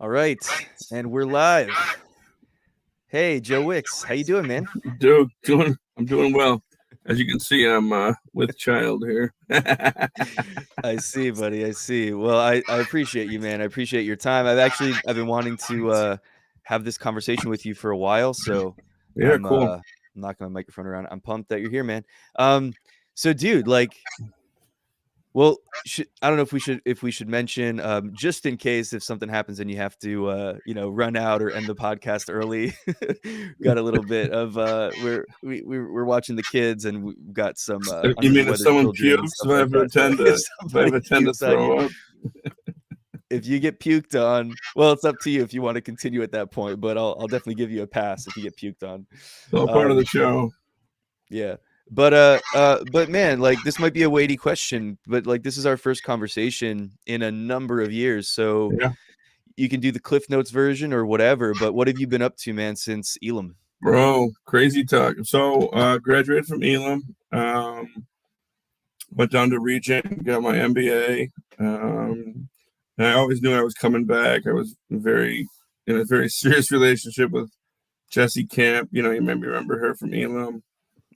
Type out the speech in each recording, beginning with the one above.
All right, and we're live. Hey, Joe Wicks, how you doing, man? Dude, I'm doing well. As you can see, I'm with child here. I see, buddy. I see. Well, I appreciate you, man. I appreciate your time. I've been wanting to have this conversation with you for a while, so Yeah, I'm cool. knocking my microphone around. I'm pumped that you're here, man. So dude, like, well, I don't know if we should mention, just in case if something happens and you have to run out or end the podcast early. Got a little bit of we're watching the kids and we've got some You under the mean if weather someone children and pukes, stuff like that. So if if I somebody ever tend to pukes on you, throw up? if you get puked on, well, it's up to you if you want to continue at that point. But I'll definitely give you a pass if you get puked on. It's all part of the Um, show. yeah. But man, like this might be a weighty question, but like this is our first conversation in a number of years. So Yeah, you can do the Cliff Notes version or whatever, but what have you been up to, man, since Elam? bro, crazy talk. So, graduated from Elam. Went down to Regent, got my MBA. And I always knew I was coming back. I was in a very serious relationship with Jessie Camp. You maybe remember her from Elam.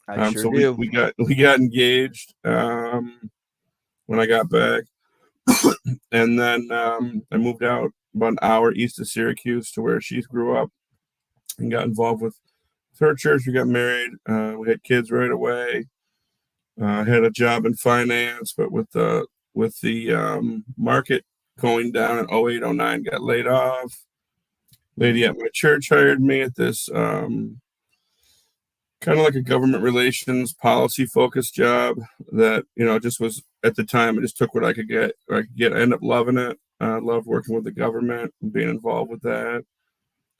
I sure So we, do. we got we got engaged when I got back, and then I moved out about an hour east of Syracuse to where she grew up, and got involved with her church. We got married. We had kids right away. I had a job in finance, but with the market going down in 08, 09, got laid off. Lady Mhm. at my church hired me at this kind of like a government relations policy focused job that just was at the time. I just took what I could get. I ended up loving it. I loved working with the government and being involved with that.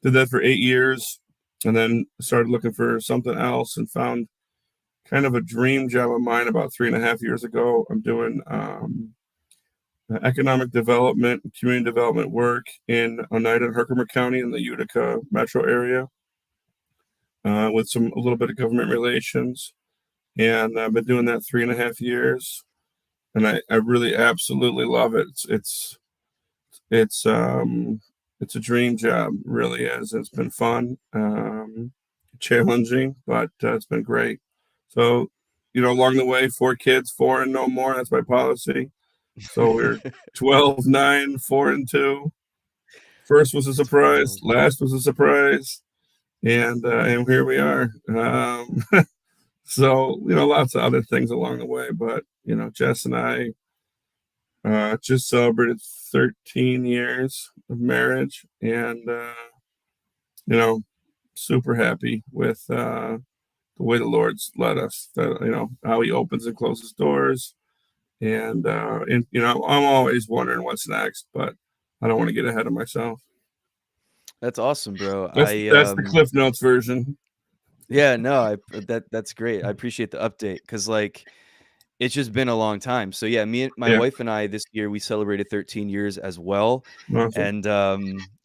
Did that for 8 years, and then started looking for something else and found kind of a dream job of mine about 3.5 years ago. I'm doing economic development, community development work in Oneida and Herkimer County in the Utica metro area, with a little bit of government relations. And I've been doing that 3.5 years, and I really absolutely love it. It's a dream job, really is. It's been fun, challenging, but it's been great. So, along the way, 4 kids, 4 and no more. That's my policy. So we're 12, 9, 4 and 2. First was a That's surprise. wild. Last was a surprise, and here we are. So, lots of other things along the way, but Jess and I just celebrated 13 years of marriage, and you know, super happy with the way the Lord's led us. How He opens and closes doors, and I'm always wondering what's next, but I don't want to get ahead of myself. That's awesome, bro. That's the Cliff Notes version. Yeah, no, that's great. I appreciate the update because like it's just been a long time. So yeah, me and my Yeah, wife and I this year we celebrated 13 years as well. awesome. And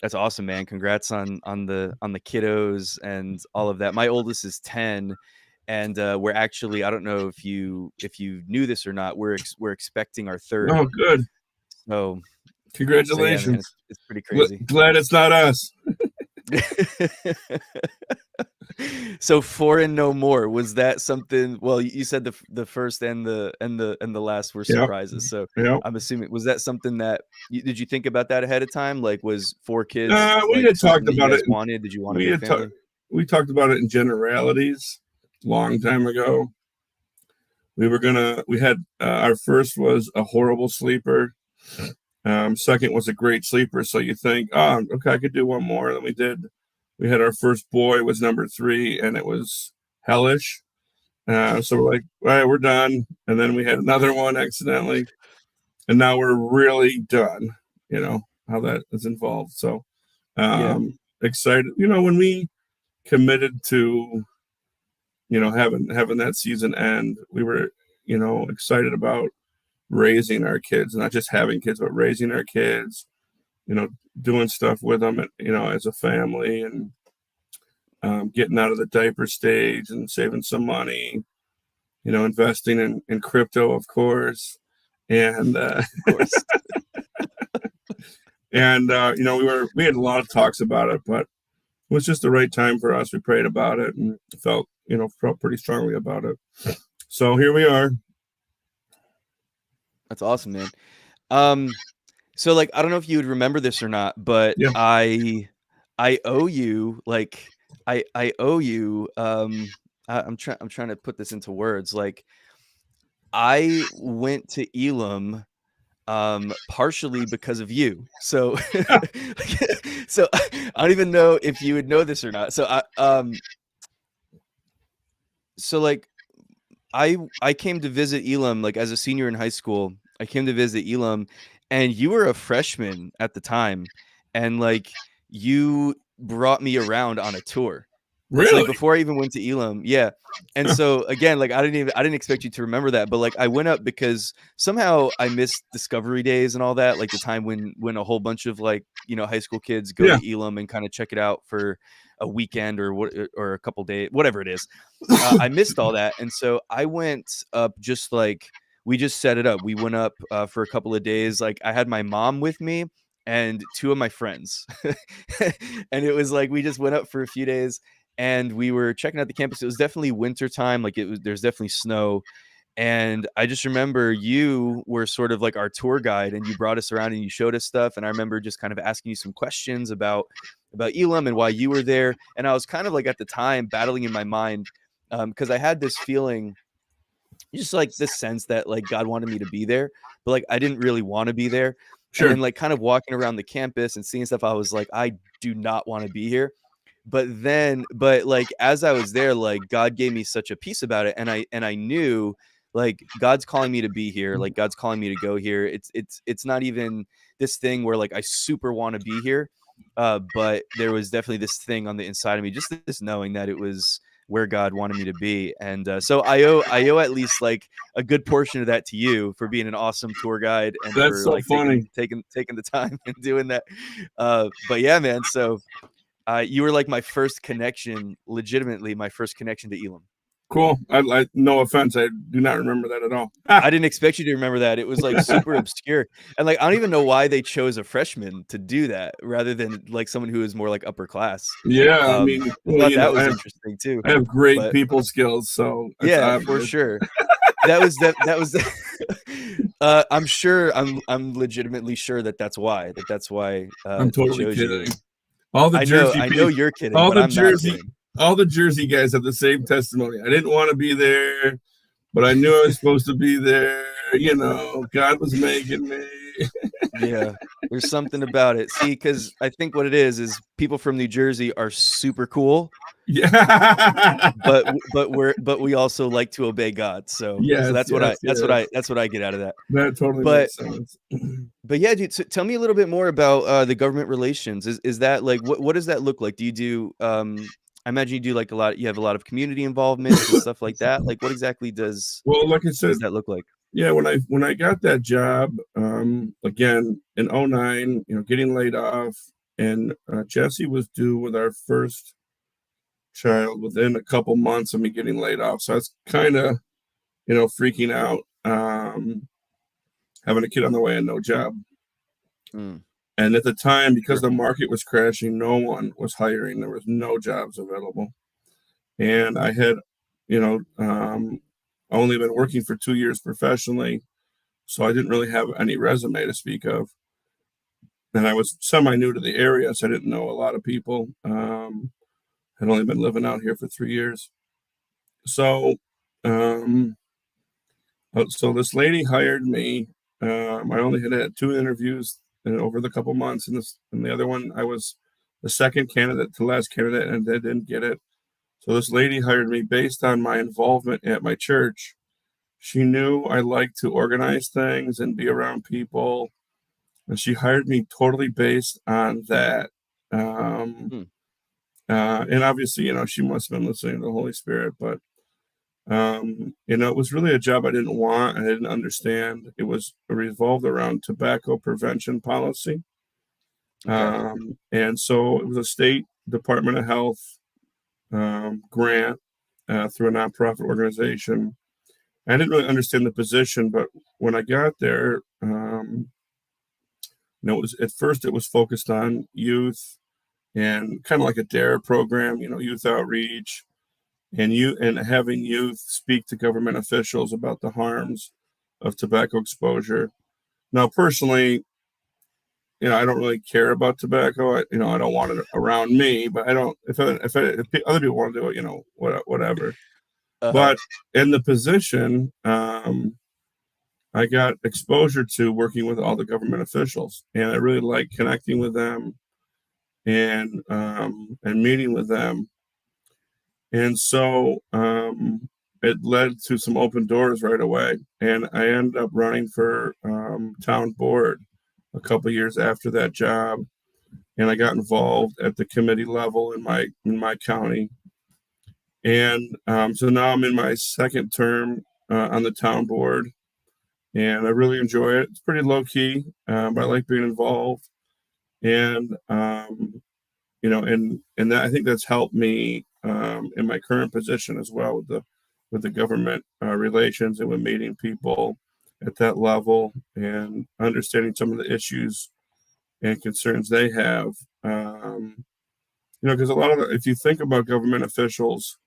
that's awesome, man. Congrats on the kiddos and all of that. My oldest is 10, and we're actually, I don't know if you knew this or not, we're expecting our third. Oh, good. So yeah, man, Congratulations. it's pretty crazy. Glad it's not us. So 4 and no more, was that something? Well, you said the first and the last were Yeah, surprises. So yeah. I'm assuming, was that something that did you think about that ahead of time? Like, was 4 kids We like had something talked that you about guys it. wanted? Did you want a We big had talked. family? We talked about it in generalities long time ago. We had our first was a horrible sleeper. Second was a great sleeper. So you think, oh, okay, I could do one more. And we did. We had our first boy was number 3, and it was hellish. So we're like, all right, we're done. And then we had another one accidentally, and now we're really done. How that is involved. So Yeah, excited. When we committed to having that season end, we were excited about raising our kids, not just having kids, but raising our kids. Doing stuff with them, as a family, and getting out of the diaper stage and saving some money. Investing in crypto, of course, and of course. And we had a lot of talks about it, but it was just the right time for us. We prayed about it and felt pretty strongly about it. So here we are. That's awesome, man. Um, so like I don't know if you would remember this or not, but Yeah. I owe you like I owe you I'm trying to put this into words. Like I went to Elam partially because of you. So so I don't even know if you would know this or not. So like I came to visit Elam like as a senior in high school. I came to visit Elam, and you were a freshman at the time, and like you brought me around on a tour. Like Really? before I even went to Elam, yeah. And so again, like I didn't expect you to remember that, but like I went up because somehow I missed Discovery Days and all that, like the time when a whole bunch of like high school kids go Yeah. to Elam and kind of check it out for a weekend or what or a couple days, whatever it is. I missed all that, and so I went up just like we just set it up. We went up for a couple of days. Like I had my mom with me and two of my friends, and it was like we just went up for a few days and we were checking out the campus. It was definitely winter time, like there's definitely snow. And I just remember you were sort of like our tour guide and you brought us around and you showed us stuff. And I remember just kind of asking you some questions about Elam and why you were there. And I was kind of like at the time battling in my mind because I had this feeling, just like this sense that like God wanted me to be there, but like I didn't really want to be there. And Sure. then like kind of walking around the campus and seeing stuff, I was like, I do not want to be here. But like as I was there, like God gave me such a peace about it, and I knew like God's calling me to be here, like God's calling me to go here. It's not even this thing where like I super want to be here, but there was definitely this thing on the inside of me, just this knowing that it was where God wanted me to be. And so I owe at least like a good portion of that to you for being an awesome tour guide and That's for so like taking funny. taking the time and doing that. But yeah, man. So you were like my first connection, legitimately my first connection to Elam. Cool. No offense. I do not remember that at all. I didn't expect you to remember that. It was like super obscure. And like I don't even know why they chose a freshman to do that rather than like someone who is more like upper class. Yeah. I mean, I well, thought that was interesting too. I have great But people skills, so it's yeah, for obvious. sure. That was I'm sure I'm legitimately sure that that's why I'm they totally chose you. kidding. All the Jersey I know people, you're kidding, all but the I'm not Jersey, kidding. all the Jersey guys have the same testimony. I didn't want to be there, but I knew I was supposed to be there. God was making me. Yeah, there's something about it. See, because I think what it is people from New Jersey are super cool, Yeah. but we also like to obey God. So Yes, yes, yes. that's what I get out of that. That totally But makes sense. but yeah, dude. So tell me a little bit more about the government relations. Is that like what does that look like? Do you do I imagine you do like a lot. You have a lot of community involvements and stuff like that. Like what exactly Well, like I said, does that look like? yeah, when I got that job, again in '09, getting laid off, and Jesse was due with our first child within a couple months of me getting laid off. So I was kind of, freaking out, having a kid on the way and no job. Mm, And at the time, because sure. the market was crashing, no one was hiring. There was no jobs available. And I had, you know, only been working for 2 years professionally. So I didn't really have any resume to speak of. And I was semi new to the area, so I didn't know a lot of people. Had only been living out here for 3 years. So, um, so this lady hired me. I only had two interviews over the couple months, and the other one I was the second candidate to last candidate, and they didn't get it. So this lady hired me based on my involvement at my church. She knew I liked to organize things and be around people, and she hired me totally based on that. Um, Hmm, and obviously, she must have been listening to the Holy Spirit, but it was really a job I didn't want. I didn't understand. It was revolved around tobacco prevention policy. okay. And so it was a state Department of Health grant through a nonprofit organization. I didn't really understand the position, but when I got there, it was at first it was focused on youth and kind of like a DARE program, youth outreach, and having youth speak to government officials about the harms of tobacco exposure. Now, personally, I don't really care about tobacco. I don't want it around me, but I don't. If other people want to do it, whatever. Uh-huh. But in the position, I got exposure to working with all the government officials, and I really like connecting with them and meeting with them. And so it led to some open doors right away. And I ended up running for town board a couple of years after that job. And I got involved at the committee level in my county. And so now I'm in my second term on the town board, and I really enjoy it. It's pretty low key, but I like being involved. And and that I think that's helped me in my current position as well with the government relations and with meeting people at that level and understanding some of the issues and concerns they have. Because a lot of if you think about government officials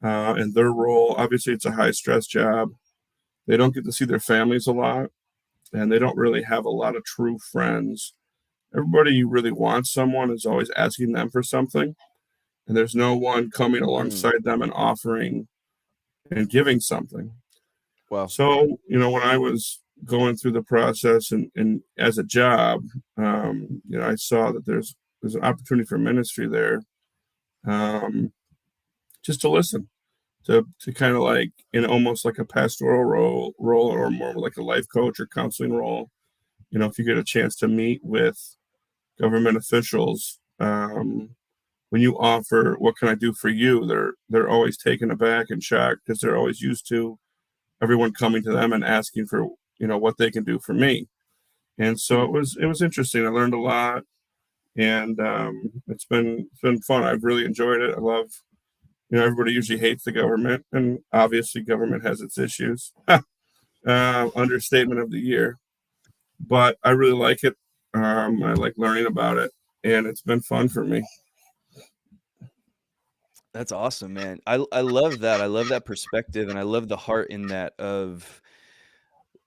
and their role, obviously it's a high stress job. They don't get to see their families a lot, and they don't really have a lot of true friends. Everybody who really wants someone is always asking them for something, and there's no one coming Mm. alongside them and offering and giving something. Wow. So, when I was going through the process and as a job, I saw that there's an opportunity for ministry there, um, just to listen, to kind of like in almost like a pastoral role or more like a life coach or counseling role. If you get a chance to meet with government officials, when you offer what can I do for you, they're always taken aback and shocked because they're always used to everyone coming to them and asking for what they can do for me. And so it was interesting. I learned a lot, and it's been fun. I've really enjoyed it. I love, everybody usually hates the government, and obviously government has its issues. Understatement of the year, but I really like it. I like learning about it, and it's been fun for me. That's awesome, man. I love that. I love that perspective, and I love the heart in that of,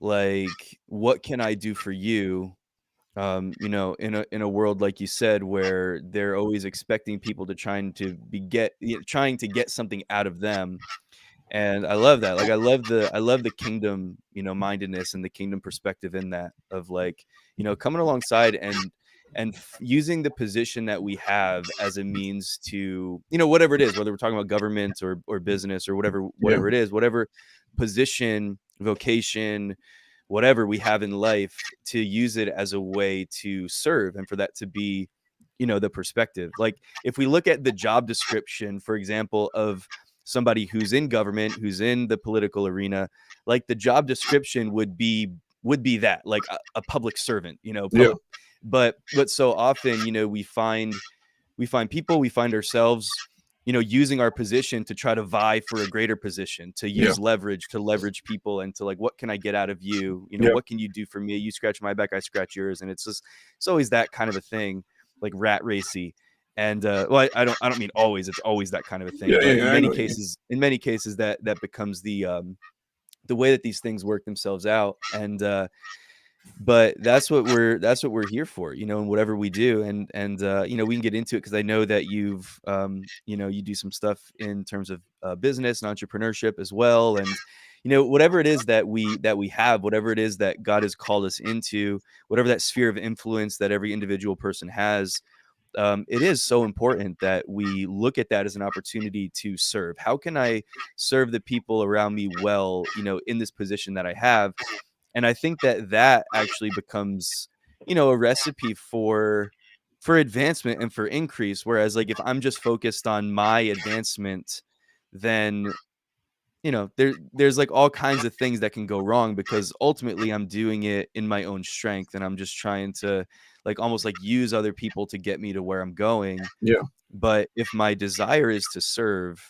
like, what can I do for you? In a world, like you said, where they're always expecting people to trying to get something out of them. And I love that. Like, I love the kingdom, mindedness and the kingdom perspective in that of, like, coming alongside and using the position that we have as a means to, whatever it is, whether we're talking about government or business or Yeah, whatever it is, whatever position, vocation, whatever we have in life, to use it as a way to serve and for that to be, the perspective. Like, if we look at the job description, for example, of somebody who's in government, who's in the political arena, like, the job description would be that, like, a public servant, yeah, public. But so often, we find people, we find ourselves, using our position to try to vie for a greater position, to yeah, use leverage, to leverage people, and to, like, what can I get out of you? yeah, What can you do for me? You scratch my back, I scratch yours. And it's always that kind of a thing, like rat racy. And well, I don't mean always, it's always that kind of a thing. yeah, yeah, But yeah. I know what you mean. in many cases that becomes the way that these things work themselves out. And but that's what we're here for, in whatever we do. And we can get into it because I know that you do some stuff in terms of business and entrepreneurship as well. And whatever it is that we have, whatever it is that God has called us into, whatever that sphere of influence that every individual person has, it is so important that we look at that as an opportunity to serve. How can I serve the people around me well, in this position that I have? And I think that actually becomes, a recipe for advancement and for increase. Whereas, like, if I'm just focused on my advancement, then, there's like all kinds of things that can go wrong, because ultimately I'm doing it in my own strength, and I'm just trying to, like, almost like use other people to get me to where I'm going. Yeah, But if my desire is to serve,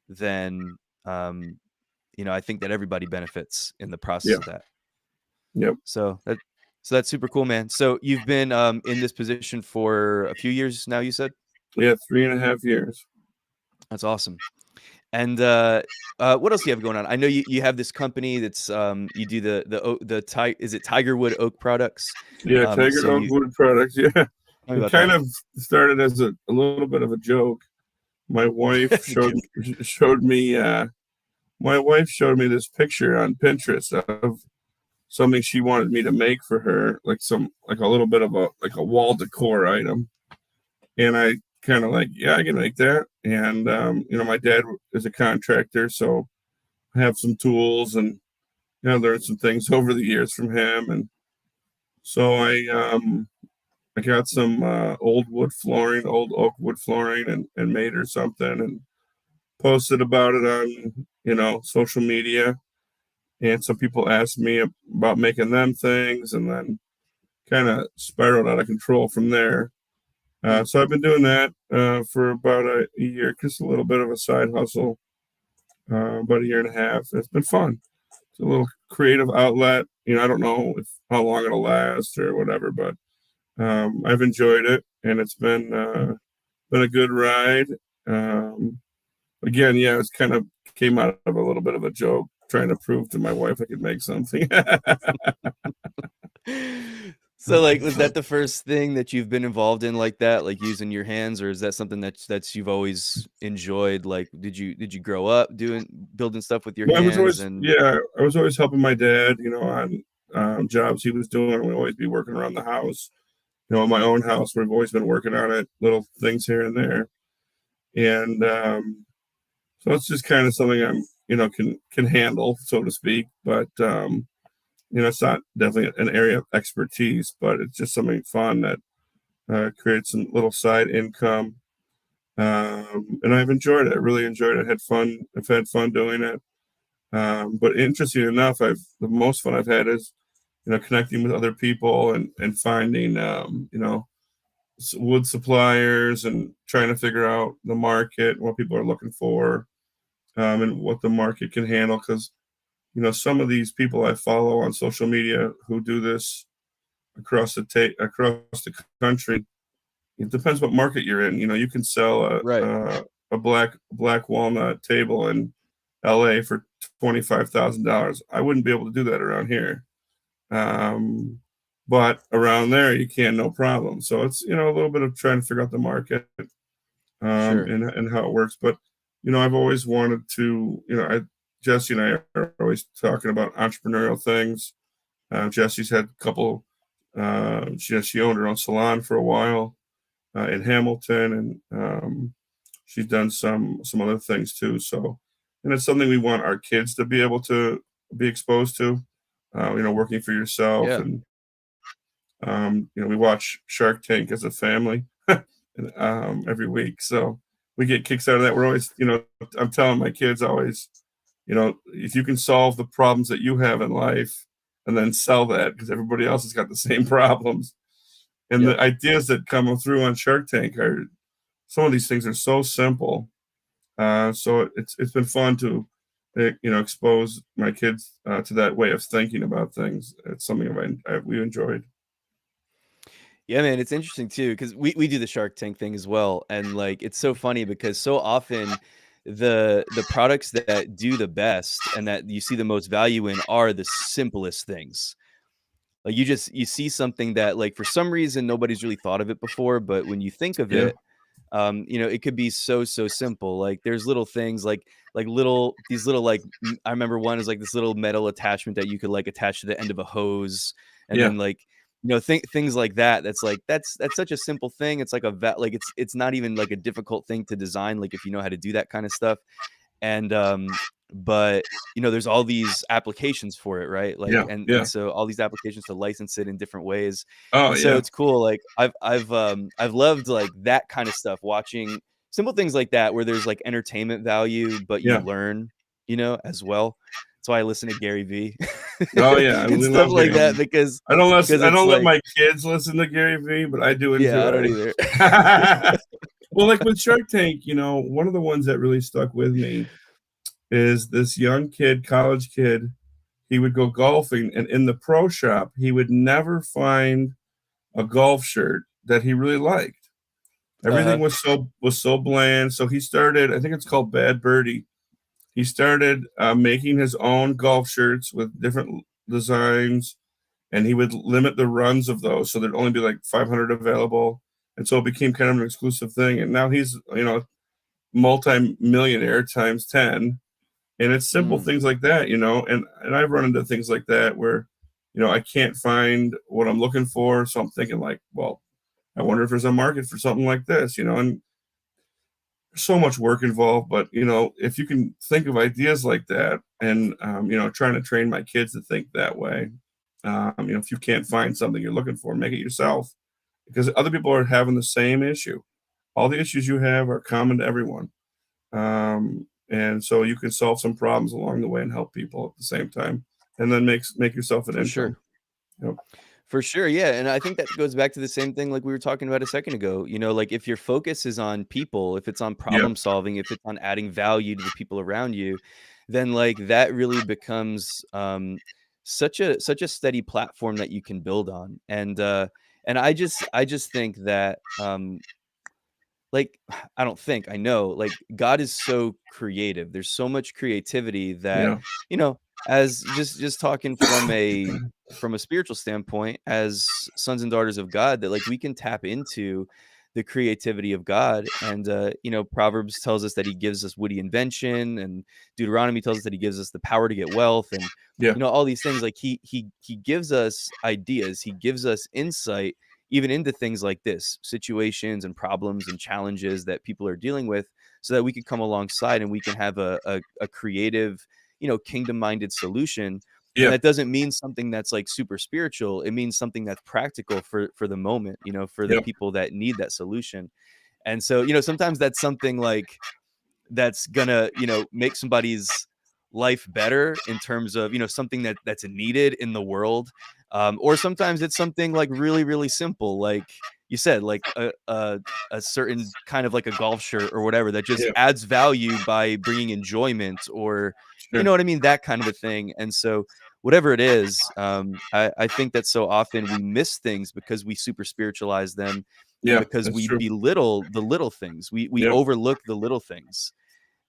then, I think that everybody benefits in the process yeah, of that. yep, So So that's super cool, man. So you've been in this position for a few years now, you said? Yeah, 3.5 years. That's awesome. And what else do you have going on? I know you have this company that's you do is it Tigerwood Oak products? Yeah, So Tiger Oak you Wood Products. Yeah, tell me it about kind that. of started as a little bit of a joke. My wife That's a joke. showed me my wife showed me this picture on Pinterest of something she wanted me to make for her, like some like a little bit of a like a wall decor item. And I kind of like, yeah, I can make that. And my dad is a contractor, so I have some tools and learned some things over the years from him. And so I got some old wood flooring, old oak wood flooring, and made her something and posted about it on social media. And some people asked me about making them things, and then kind of spiraled out of control from there. Mm. So I've been doing that for about a year, just a little bit of a side hustle, about a year and a half. It's been fun. It's a little creative outlet. I don't know how long it'll last or whatever, but I've enjoyed it, and it's been a good ride. Um, Again, yeah, it's kind of came out of a little bit of a joke, trying to prove to my wife I could make something. So, like, was that the first thing that you've been involved in like that, like using your hands, or is that something that's you've always enjoyed? Like, did you grow up building stuff with your Well, I was hands always, and yeah, I was always helping my dad, on jobs he was doing. We'd always be working around the house. In my own house, we've always been working on it, little things here and there. And so it's just kind of something I'm, can handle, so to speak. But it's not definitely an area of expertise, but it's just something fun that creates some little side income. And I've enjoyed it. I really enjoyed it. Had fun. I've had fun doing it. But interesting enough, the most fun I've had is connecting with other people and finding wood suppliers and trying to figure out the market, what people are looking for, and what the market can handle. Because some of these people I follow on social media who do this across the country. It depends what market you're in. You can sell right? a black walnut table in L.A. for $25,000. I wouldn't be able to do that around here. Um, but around there you can, no problem. So it's a little bit of trying to figure out the market, Sure. and how it works. But I've always wanted to. Jesse and I are always talking about entrepreneurial things. Jesse's had a couple. She owned her own salon for a while in Hamilton, and she's done some other things too. So, and it's something we want our kids to be able to be exposed to. Working for yourself, Yeah. and we watch Shark Tank as a family every week, so we get kicks out of that. We're always, I'm telling my kids always, if you can solve the problems that you have in life, and then sell that because everybody else has got the same problems. And Yep. the ideas that come through on Shark Tank are some of these things are so simple. So it's been fun to expose my kids to that way of thinking about things. It's something we enjoyed. Yeah, man, it's interesting too because we do the Shark Tank thing as well, and like it's so funny because so often the products that do the best and that you see the most value in are the simplest things. Like you see something that like for some reason nobody's really thought of it before, but when you think of Yeah, it, it could be so simple. Like there's little things like these little like I remember one is like this little metal attachment that you could like attach to the end of a hose, and yeah, then like things like that. That's like that's such a simple thing. It's like like it's not even like a difficult thing to design. Like if you know how to do that kind of stuff, and but there's all these applications for it, right? Like yeah, and yeah. so all these applications to license it in different ways, Oh and so yeah, it's cool. Like I've loved like that kind of stuff, watching simple things like that where there's like entertainment value but you yeah. learn as well. That's why I listen to Gary Vee Oh yeah, and we stuff love like Gary that Vee. because I it's don't let like my kids listen to Gary Vee, but I do yeah, I don't enjoy. either. Well, like with Shark Tank, one of the ones that really stuck with me is this young kid, college kid. he would go golfing, and in the pro shop, he would never find a golf shirt that he really liked. Everything Uh-huh. was so bland. So he started, I think it's called Bad Birdie. He started making his own golf shirts with different designs, and he would limit the runs of those, so there'd only be like 500 available, and so it became kind of an exclusive thing. And now he's, multi-millionaire times 10, and it's simple Mm, things like that, and I've run into things like that where, I can't find what I'm looking for, so I'm thinking like, well, I wonder if there's a market for something like this, and so much work involved. But if you can think of ideas like that, and trying to train my kids to think that way. If you can't find something you're looking for, make it yourself, because other people are having the same issue. All the issues you have are common to everyone, and so you can solve some problems along the way and help people at the same time, and then make yourself an for income. sure. Yep. For sure, yeah, and I think that goes back to the same thing like we were talking about a second ago, like, if your focus is on people, if it's on Yep. problem solving, if it's on adding value to the people around you, then, like, that really becomes, such a steady platform that you can build on, and I just think that, like, I don't think, I know, like, God is so creative. There's so much creativity that, Yeah. as just talking from a spiritual standpoint, as sons and daughters of God, that, like, we can tap into the creativity of God. And, Proverbs tells us that he gives us witty invention, and Deuteronomy tells us that he gives us the power to get wealth, and, Yeah. all these things. Like, he gives us ideas, he gives us insight even into things like this, situations and problems and challenges that people are dealing with, so that we can come alongside and we can have a creative, kingdom minded solution. And Yeah. that doesn't mean something that's like super spiritual. It means something that's practical for the moment, for the Yep. people that need that solution. And so, sometimes that's something like that's gonna, make somebody's life better in terms of, something that's needed in the world. Or sometimes it's something like really, really simple, like you said, like a certain kind of like a golf shirt or whatever that just Yeah. adds value by bringing enjoyment, or you know Sure. what I mean, that kind of a thing. And so whatever it is, I think that so often we miss things because we super spiritualize them, and Yeah. because That's we true. belittle the little things, we Yep. overlook the little things.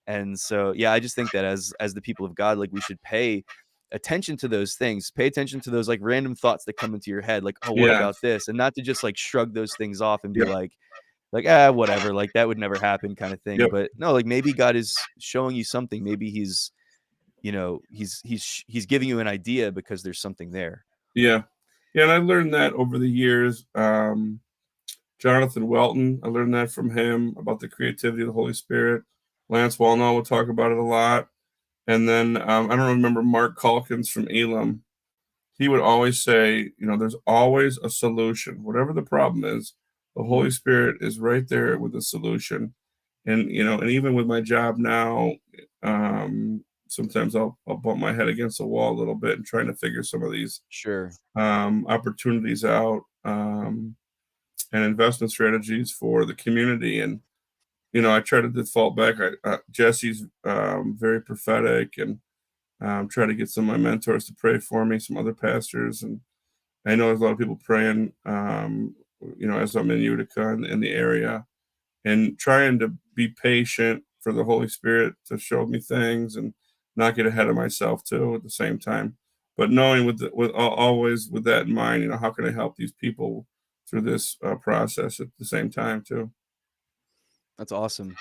And so, yeah, I just think that as the people of God, like, we should pay attention to those things, pay attention to those like random thoughts that come into your head, like, oh, what Yeah. about this? And not to just like shrug those things off and be Yep. like, ah, whatever, like that would never happen kind of thing. Yep. But no, like, maybe God is showing you something. Maybe he's giving you an idea because there's something there. Yeah. Yeah. And I learned that over the years. Jonathan Welton, I learned that from him about the creativity of the Holy Spirit. Lance Wallnall would talk about it a lot. And then I don't remember Mark Calkins from Elam. He would always say, there's always a solution. Whatever the problem is, the Holy Mm, Spirit is right there with the solution. And and even with my job now, sometimes I'll bump my head against the wall a little bit and trying to figure some of these sure. opportunities out, and investment strategies for the community. And I try to default back. Jesse's very prophetic, and try to get some of my mentors to pray for me, some other pastors, and I know there's a lot of people praying. As I'm in Utica in the area, and trying to be patient for the Holy Spirit to show me things and not get ahead of myself too at the same time. But knowing always with that in mind, how can I help these people through this process at the same time too? That's awesome.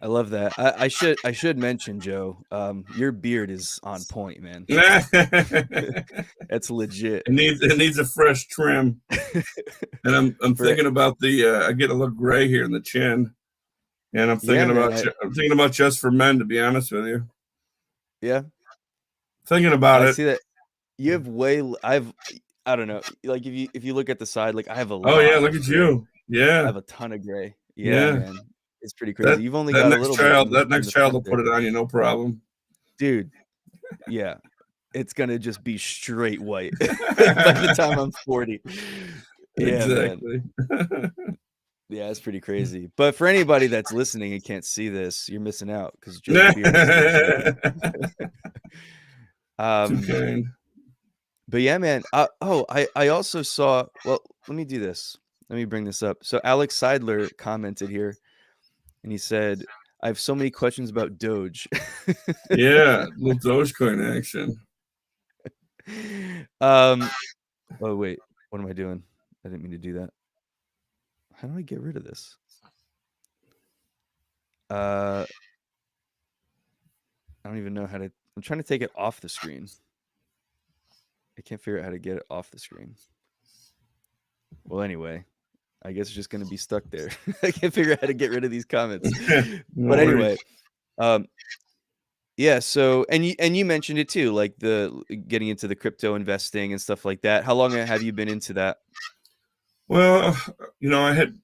I love that. I should mention, Joe, your beard is on point, man. it That's legit. needs a fresh trim, and I'm For thinking about the I get a little gray here in the chin, and Yeah, man. I'm thinking about Just for Men, to be honest with you. Yeah, Thinking about I it. see that you have I don't know, like, if you look at the side, like, I have a Oh yeah, lot look of at gray. you. I Yeah, have a ton of gray. Yeah, yeah. man. It's pretty That crazy. You've only that got a next little bit child in the that next child front will put there. it on you, no problem. Dude, yeah. It's gonna just be straight white by the time I'm 40. Yeah, man. Exactly. Yeah, it's pretty crazy. But for anybody that's listening and can't see this, you're missing out because Joe's beard is legit. Too Um, kind. but yeah, man. I also saw. Well, let me do this. Let me bring this up. So Alex Seidler commented here, and he said, "I have so many questions about Doge." Yeah, little Dogecoin action. um. Oh wait, what am I doing? I didn't mean to do that. How do I get rid of this? Uh, I don't even know how to. I'm trying to take it off the screen. I can't figure out how to get it off the screen. Well, anyway, I guess it's just gonna be stuck there. I can't figure out how to get rid of these comments. No But worries. anyway, um, yeah. So, and you mentioned it too, like the getting into the crypto investing and stuff like that. How long have you been into that? Well, I had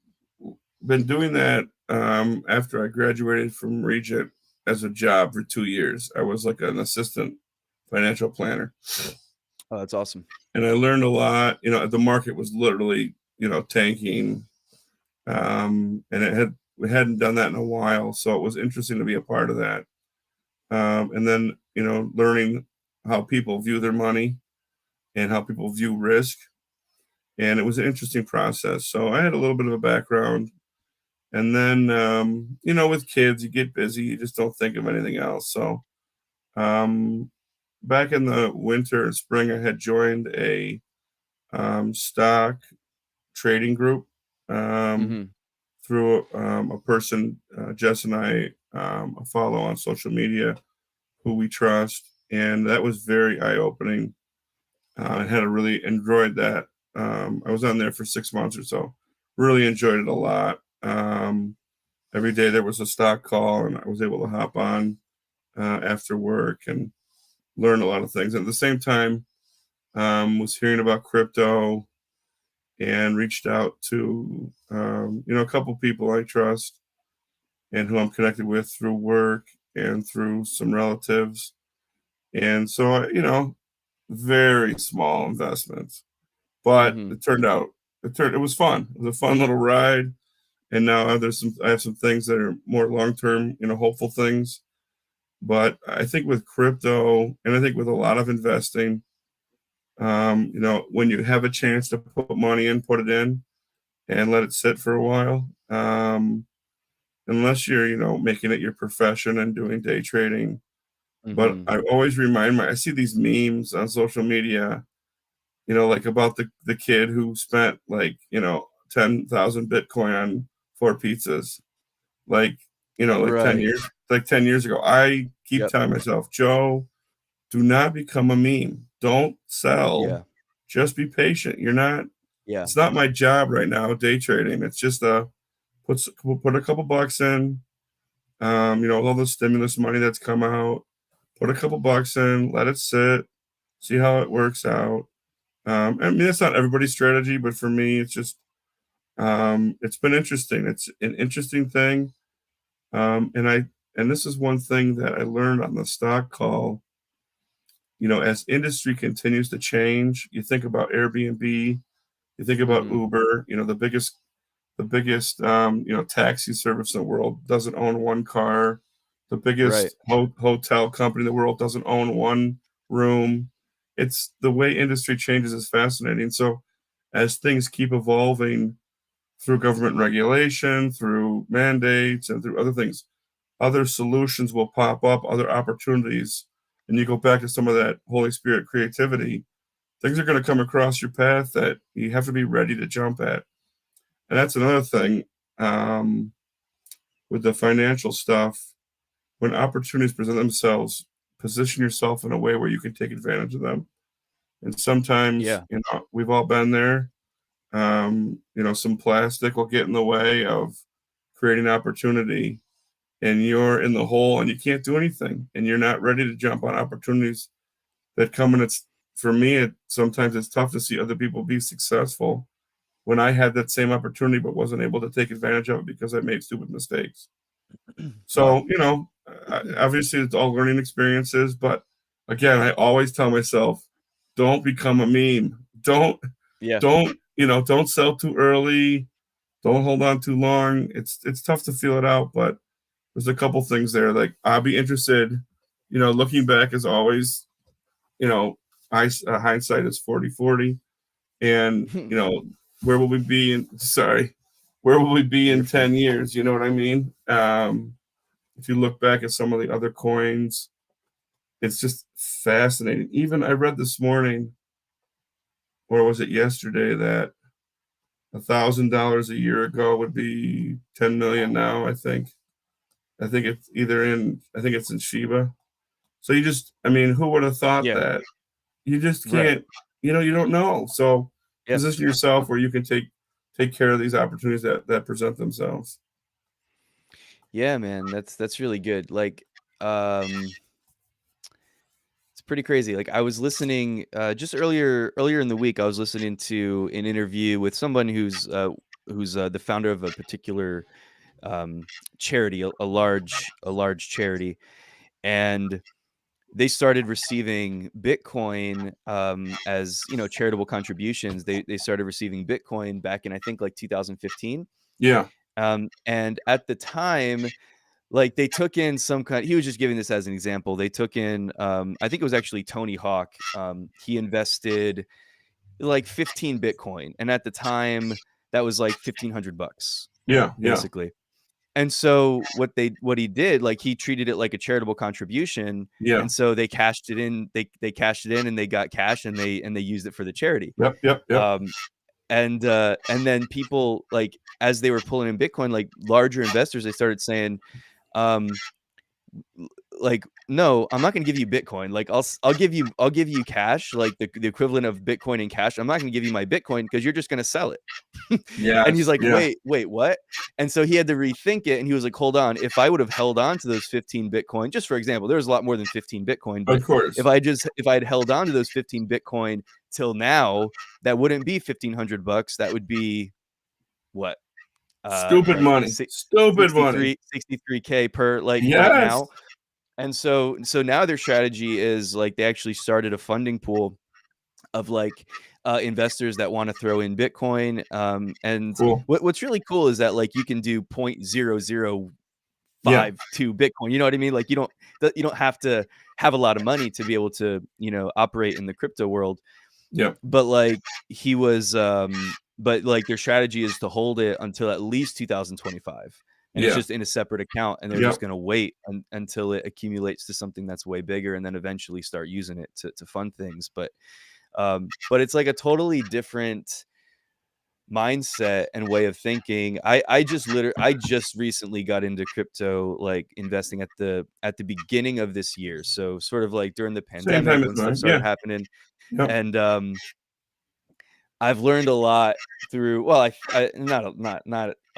been doing that after I graduated from Regent as a job for 2 years. I was like an assistant financial planner, Oh, that's awesome. and I learned a lot. The market was literally tanking, and we hadn't done that in a while, so it was interesting to be a part of that. And then learning how people view their money and how people view risk, and it was an interesting process. So I had a little bit of a background. And then, with kids, you get busy. You just don't think of anything else. So, um, back in the winter and spring, I had joined a stock trading group um, Hmm. through a person, Jess and I follow on social media, who we trust. And that was very eye opening. I had really enjoyed that. I was on there for 6 months or so. Really enjoyed it a lot. Every day there was a stock call, and I was able to hop on after work and learn a lot of things. At the same time, was hearing about crypto and reached out to a couple people I trust and who I'm connected with through work and through some relatives. And so, very small investments, but Hmm. it was fun. It was a fun little ride. And now I have some things that are more long term, hopeful things. But I think with crypto, and I think with a lot of investing, when you have a chance to put money in, put it in and let it sit for a while. Unless you're, making it your profession and doing day trading. But Hmm. I always I see these memes on social media, like about the kid who spent, like, 10,000 Bitcoin on 4 pizzas. Like, like 10 Right. years, like 10 years ago. I keep Yep. telling myself, Joe, do not become a meme. Don't sell. Yeah. Just be patient. Yeah. It's not my job right now, day trading. It's just put a couple bucks in, all the stimulus money that's come out, put a couple bucks in, let it sit, see how it works out. I mean, it's not everybody's strategy, but for me, it's been interesting. It's an interesting thing. And this is one thing that I learned on the stock call. As industry continues to change, you think about Airbnb, you think about Hmm. Uber. The biggest taxi service in the world doesn't own one car. The Right. biggest hotel company in the world doesn't own one room. It's the way industry changes is fascinating. So as things keep evolving through government regulation, through mandates, and through other things, other solutions will pop up, other opportunities, and you go back to some of that Holy Spirit creativity. Things are going to come across your path that you have to be ready to jump at. And that's another thing, um, with the financial stuff. When opportunities present themselves, position yourself in a way where you can take advantage of them. And sometimes, Yeah. we've all been there. Some plastic will get in the way of creating opportunity, and you're in the hole and you can't do anything, and you're not ready to jump on opportunities that come. And for me, sometimes it's tough to see other people be successful when I had that same opportunity but wasn't able to take advantage of it because I made stupid mistakes. Wow. So, obviously it's all learning experiences, but again, I always tell myself, don't become a meme. Yeah. Don't sell too early. Don't hold on too long. It's tough to feel it out, but there's a couple things there. Like, I'll be interested, looking back as always, you know, hindsight is 40/40, and where will we be in? Sorry, where will we be You're in fine. 10 years? You know what I mean? If you look back at some of the other coins, it's just fascinating. Even I read this morning, or was it yesterday, that $1,000 a year ago would be 10 million now. I think it's either in. I think it's in Shiba. So you just, I mean, who would have thought Yeah. that? You just Right. can't. You don't know. So Yep. position yourself where you can take care of these opportunities that present themselves. Yeah, man. That's really good. Like, um, it's pretty crazy. Like I was listening just earlier in the week. I was listening to an interview with someone who's the founder of a particular um, charity, a large charity, and they started receiving Bitcoin as charitable contributions. They started receiving Bitcoin back in I think like 2015, Yeah, and at the time, like they took in some kind. He was just giving this as an example. They took in I think it was actually Tony Hawk. He invested like 15 Bitcoin, and at the time that was like $1,500 yeah, yeah, basically. And so what he did, like he treated it like a charitable contribution, yeah. and so they cashed it in. They cashed it in, and they got cash, and they used it for the charity. Yep, yep, yep. Um, and then people like as they were pulling in Bitcoin, like larger investors, they started saying, um, like, no, I'm not going to give you Bitcoin. Like, I'll give you cash, like the equivalent of Bitcoin in cash. I'm not going to give you my Bitcoin because you're just going to sell it. And he's Yes, like, yeah. wait, what? And so he had to rethink it. And he was like, hold on. If I would have held on to those 15 Bitcoin, just for example, there was a lot more than 15 Bitcoin. But Of course. if I had held on to those 15 Bitcoin till now, that wouldn't be $1,500. That would be what? Stupid Like money. Stupid money. 63K per like right Yes. now. And so now their strategy is like they actually started a funding pool of like investors that want to throw in Bitcoin. And Cool. what's really cool is that like you can do 0.0052 Yeah. Bitcoin. You know what I mean? Like you don't have to have a lot of money to be able to operate in the crypto world. Yep. But like he was, but like their strategy is to hold it until at least 2025. And it's Yeah. just in a separate account, and they're just Yep. going to wait until it accumulates to something that's way bigger, and then eventually start using it to fund things. But it's like a totally different mindset and way of thinking. I just recently got into crypto, like investing at the beginning of this year. So sort of like during the Same time pandemic as when stuff mine. started Yeah. happening. Yep. And I've learned a lot through, well, I not a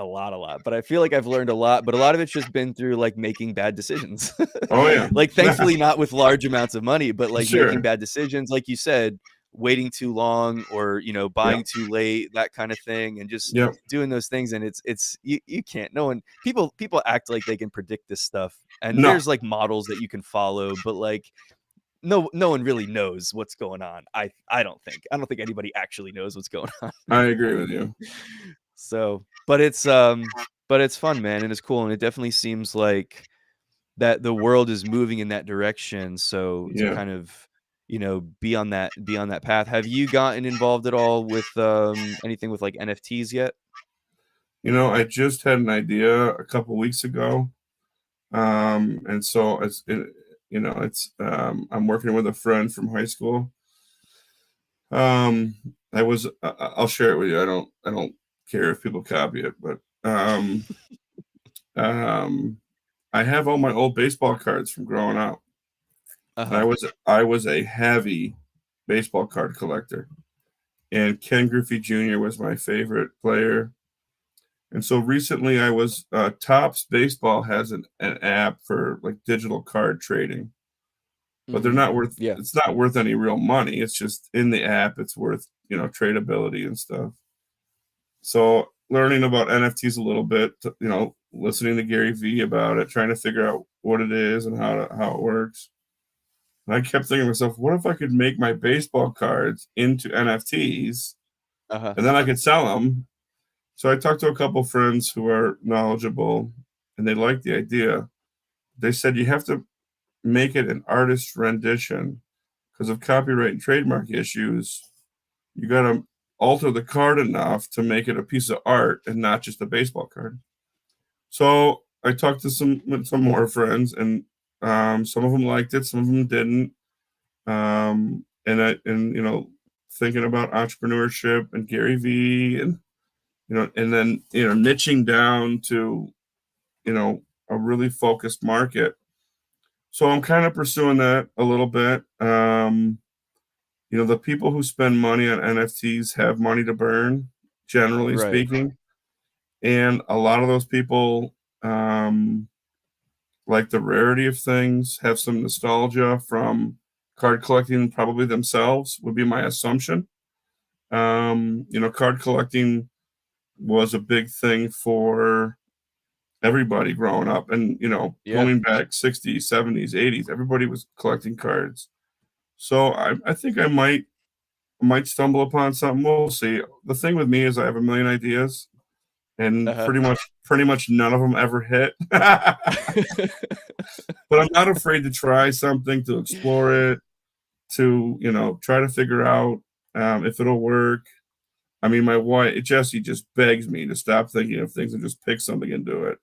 lot, but I feel like I've learned a lot, but a lot of it's just been through like making bad decisions. Oh yeah. Like thankfully not with large amounts of money, but like making Sure. bad decisions, like you said, waiting too long or Yep. buying too late, that kind of thing, and just Yep. doing those things. And it's you can't, no one, people act like they can predict this stuff, and No, there's like models that you can follow, but like no one really knows what's going on. I don't think anybody actually knows what's going on. I agree with you. So, but it's fun, man, and it's cool, and it definitely seems like that the world is moving in that direction. So to Yeah. kind of, be on that path. Have you gotten involved at all with anything with like NFTs yet? I just had an idea a couple weeks ago. And so I'm working with a friend from high school. I'll share it with you. I don't care if people copy it, but um, I have all my old baseball cards from growing up. And Uh-huh. I was a heavy baseball card collector. And Ken Griffey Jr. was my favorite player. And so recently I was Topps Baseball has an app for like digital card trading, but they're Mhm. not worth Yeah. it's not worth any real money. It's just in the app it's worth, tradability and stuff. So learning about NFTs a little bit, listening to Gary Vee about it, trying to figure out what it is and how it works. And I kept thinking to myself, what if I could make my baseball cards into NFTs Uh-huh. and then I could sell them? So I talked to a couple friends who are knowledgeable and they liked the idea. They said you have to make it an artist rendition because of copyright and trademark issues, you got to alter the card enough to make it a piece of art and not just a baseball card. So I talked to some more friends, and some of them liked it, some of them didn't. And thinking about entrepreneurship and Gary Vee, and and then niching down to a really focused market. So I'm kind of pursuing that a little bit. The people who spend money on NFTs have money to burn, generally Right. speaking. And a lot of those people like the rarity of things, have some nostalgia from card collecting, probably themselves, would be my assumption. Card collecting was a big thing for everybody growing up. And, Yeah. going back 60s, 70s, 80s, everybody was collecting cards. So I think I might stumble upon something. We'll see. The thing with me is I have a million ideas, and Uh-huh. pretty much none of them ever hit. But I'm not afraid to try something, to explore it, to try to figure out if it'll work. I mean, my wife Jessie just begs me to stop thinking of things and just pick something and do it.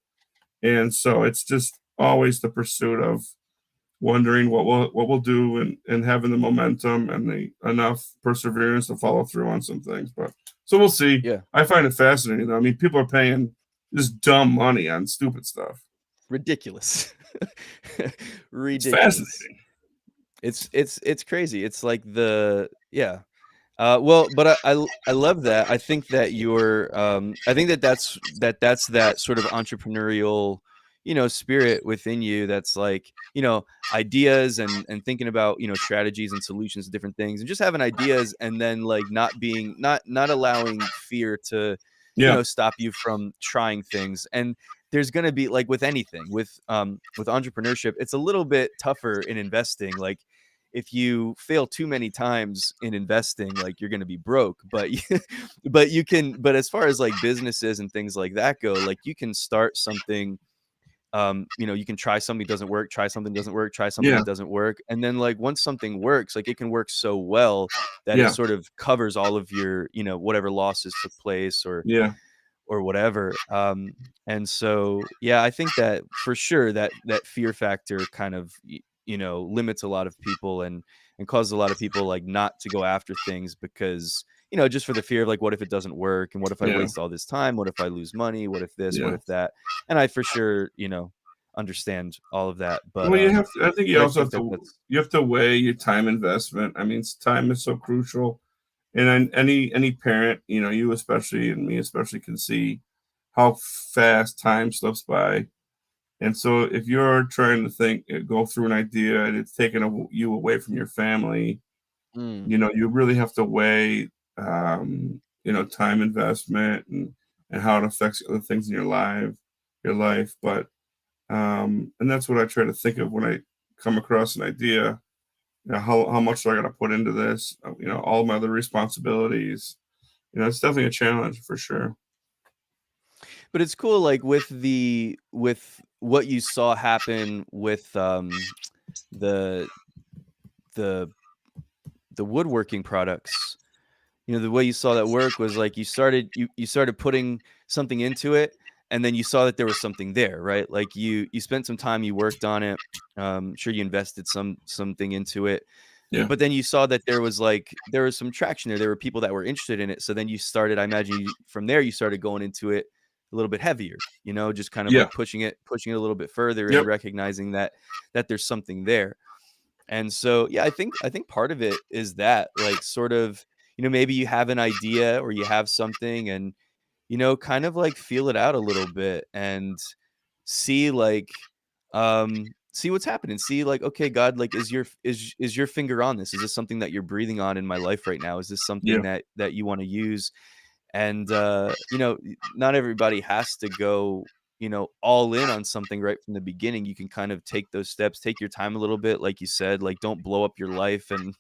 And so it's just always the pursuit of wondering what we'll do, and having the momentum and the enough perseverance to follow through on some things. But so we'll see. Yeah. I find it fascinating though. I mean, people are paying just dumb money on stupid stuff. Ridiculous. It's Ridiculous. fascinating. It's crazy. It's like the yeah. Well, but I love that. I think that I think that that's that sort of entrepreneurial, spirit within you that's like, ideas and thinking about, strategies and solutions to different things and just having ideas and then like not allowing fear to, Yeah, stop you from trying things. And there's going to be like with anything with entrepreneurship, it's a little bit tougher in investing. Like if you fail too many times in investing, like you're going to be broke. But but as far as like businesses and things like that go, like you can start something. You can try something doesn't work, try something doesn't work, try something yeah, that doesn't work, and then like once something works, like it can work so well that it yeah, sort of covers all of your, whatever losses took place yeah, or whatever. And so, yeah, I think that for sure that fear factor kind of limits a lot of people and causes a lot of people like not to go after things because just for the fear of like what if it doesn't work and what if I yeah, waste all this time, what if I lose money, what if this, what yeah. if that. And I for sure understand all of that, Well, I think you but I also think have that to that's you have to weigh your time investment. I mean, time is so crucial, and any parent, you especially and me especially, can see how fast time slips by. And so, if you're trying to go through an idea and it's taking you away from your family, mm, you really have to weigh, time investment, and how it affects other things in your life. But and that's what I try to think of when I come across an idea. How much do I got to put into this? All my other responsibilities. It's definitely a challenge for sure. but it's cool like with what you saw happen with the the the woodworking products. The way you saw that work was like you started putting something into it, and then you saw that there was something there, right? Like you spent some time, you worked on it. Sure, you invested something into it, Yeah, but then you saw that there was some traction there. There were people that were interested in it. So then you started, I imagine from there you started going into it a little bit heavier, just kind of yeah, like pushing it a little bit further and yep, recognizing that there's something there. And so, yeah, I think part of it is that, like, sort of, maybe you have an idea or you have something and, kind of like feel it out a little bit and see like see what's happening. See like, okay, God, like is your finger on this? Is this something that you're breathing on in my life right now? Is this something yeah, that you want to use? And not everybody has to go all in on something right from the beginning. You can kind of take those steps, take your time a little bit, like you said, like don't blow up your life and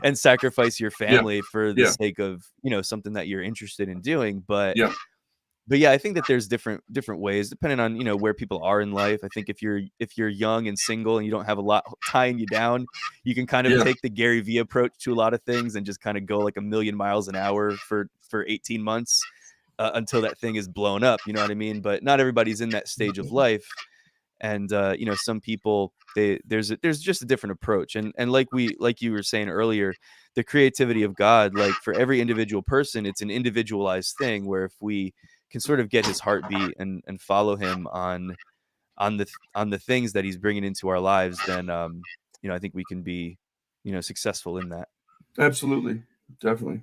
and sacrifice your yeah, family for the yeah, sake of something that you're interested in doing. But yeah, but yeah, I think that there's different ways depending on, where people are in life. I think if you're young and single and you don't have a lot tying you down, you can kind of Yeah, take the Gary Vee approach to a lot of things and just kind of go like a million miles an hour for 18 months, until that thing is blown up. You know what I mean? But not everybody's in that stage of life, and some people, there's just a different approach, and like you were saying earlier, the creativity of God, like for every individual person, it's an individualized thing, where if we can sort of get his heartbeat and follow him on the things that he's bringing into our lives, then I think we can be successful in that. absolutely, definitely.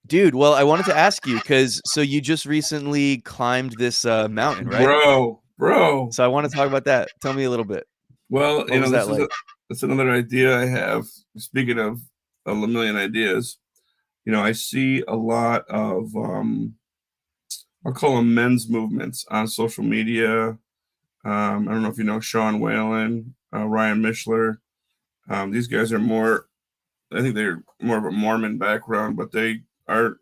Dude, well, I wanted to ask you, because so you just recently climbed this mountain, right? Bro. So I want to talk about that. Tell me a little bit. Well, What was that like? that's another idea I have. Speaking of a million ideas, I see a lot of I'll call them men's movements on social media. I don't know if you know Sean Whalen, Ryan Mishler. These guys are more, I think they're more of a Mormon background, but they are,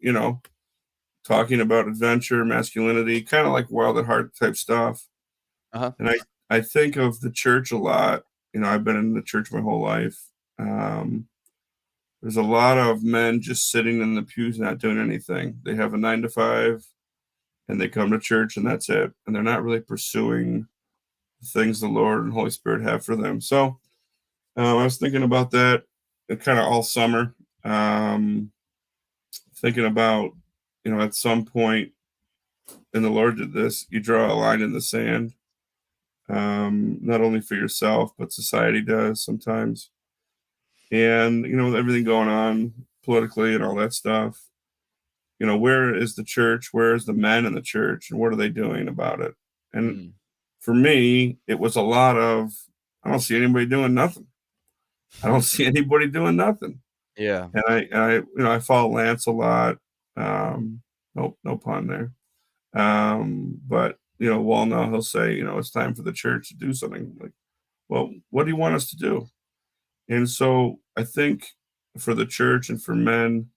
talking about adventure, masculinity, kind of like Wild at Heart type stuff. Uh-huh. And I think of the church a lot. I've been in the church my whole life. There's a lot of men just sitting in the pews, not doing anything. They have a 9 to 5 and they come to church and that's it. And they're not really pursuing the things the Lord and Holy Spirit have for them. So I was thinking about that kind of all summer. Thinking about, at some point, and the Lord did this, you draw a line in the sand, not only for yourself, but society does sometimes. And, with everything going on politically and all that stuff, where is the church? Where is the men in the church? And what are they doing about it? And Mm. for me, it was a lot of, I don't see anybody doing nothing. I don't see anybody doing nothing. Yeah. And I follow Lance a lot. No pun there. But Wall now he'll say, it's time for the church to do something. Like, well, what do you want us to do? And so I think for the church and for men,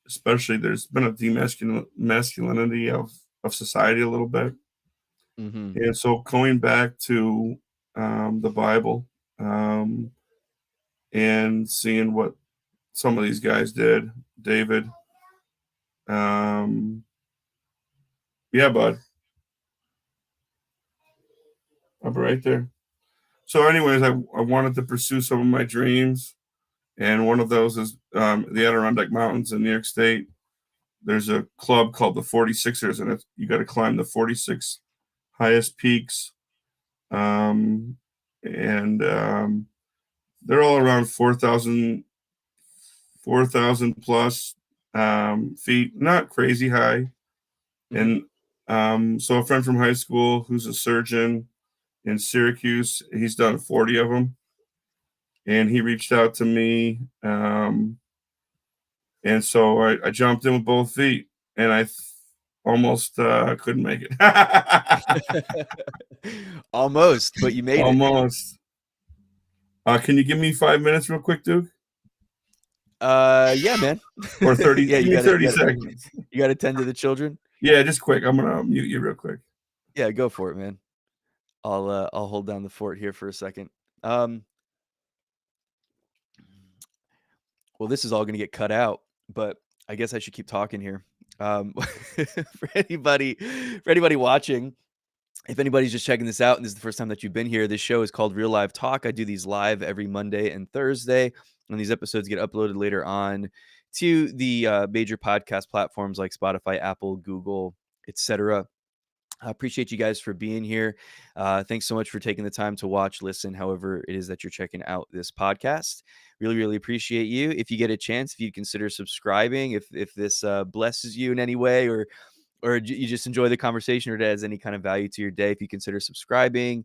especially, there's been a masculinity of society a little bit. Mhm. And so going back to the Bible, and seeing what some of these guys did, David, yeah, bud, I'll be right there. So, anyways, I wanted to pursue some of my dreams, and one of those is the Adirondack Mountains in New York State. There's a club called the 46ers, and you got to climb the 46 highest peaks, and they're all around 4,000 plus feet, not crazy high. Mhm. And so a friend from high school who's a surgeon in Syracuse, he's done 40 of them. And he reached out to me. And so I jumped in with both feet and almost couldn't make it. Almost, but you made it. Almost. Can you give me 5 minutes real quick, Duke? Yeah, man. Or 30? Yeah, Give me 30 seconds. you gotta tend to the children? Yeah, just quick. I'm going to mute you real quick. Yeah, go for it, man. I'll hold down the fort here for a second. Um, well, this is all gonna get cut out, but I guess I should keep talking here. For anybody watching, if anybody's just checking this out and this is the first time that you've been here, this show is called Real Live Talk. I do these live every Monday and Thursday, and these episodes get uploaded later on to the major podcast platforms like Spotify, Apple, Google, etc. I appreciate you guys for being here. Thanks so much for taking the time to watch, listen, however it is that you're checking out this podcast. Really, really appreciate you. If you get a chance, if you consider subscribing, if this blesses you in any way, or you just enjoy the conversation, or it adds any kind of value to your day, if you consider subscribing,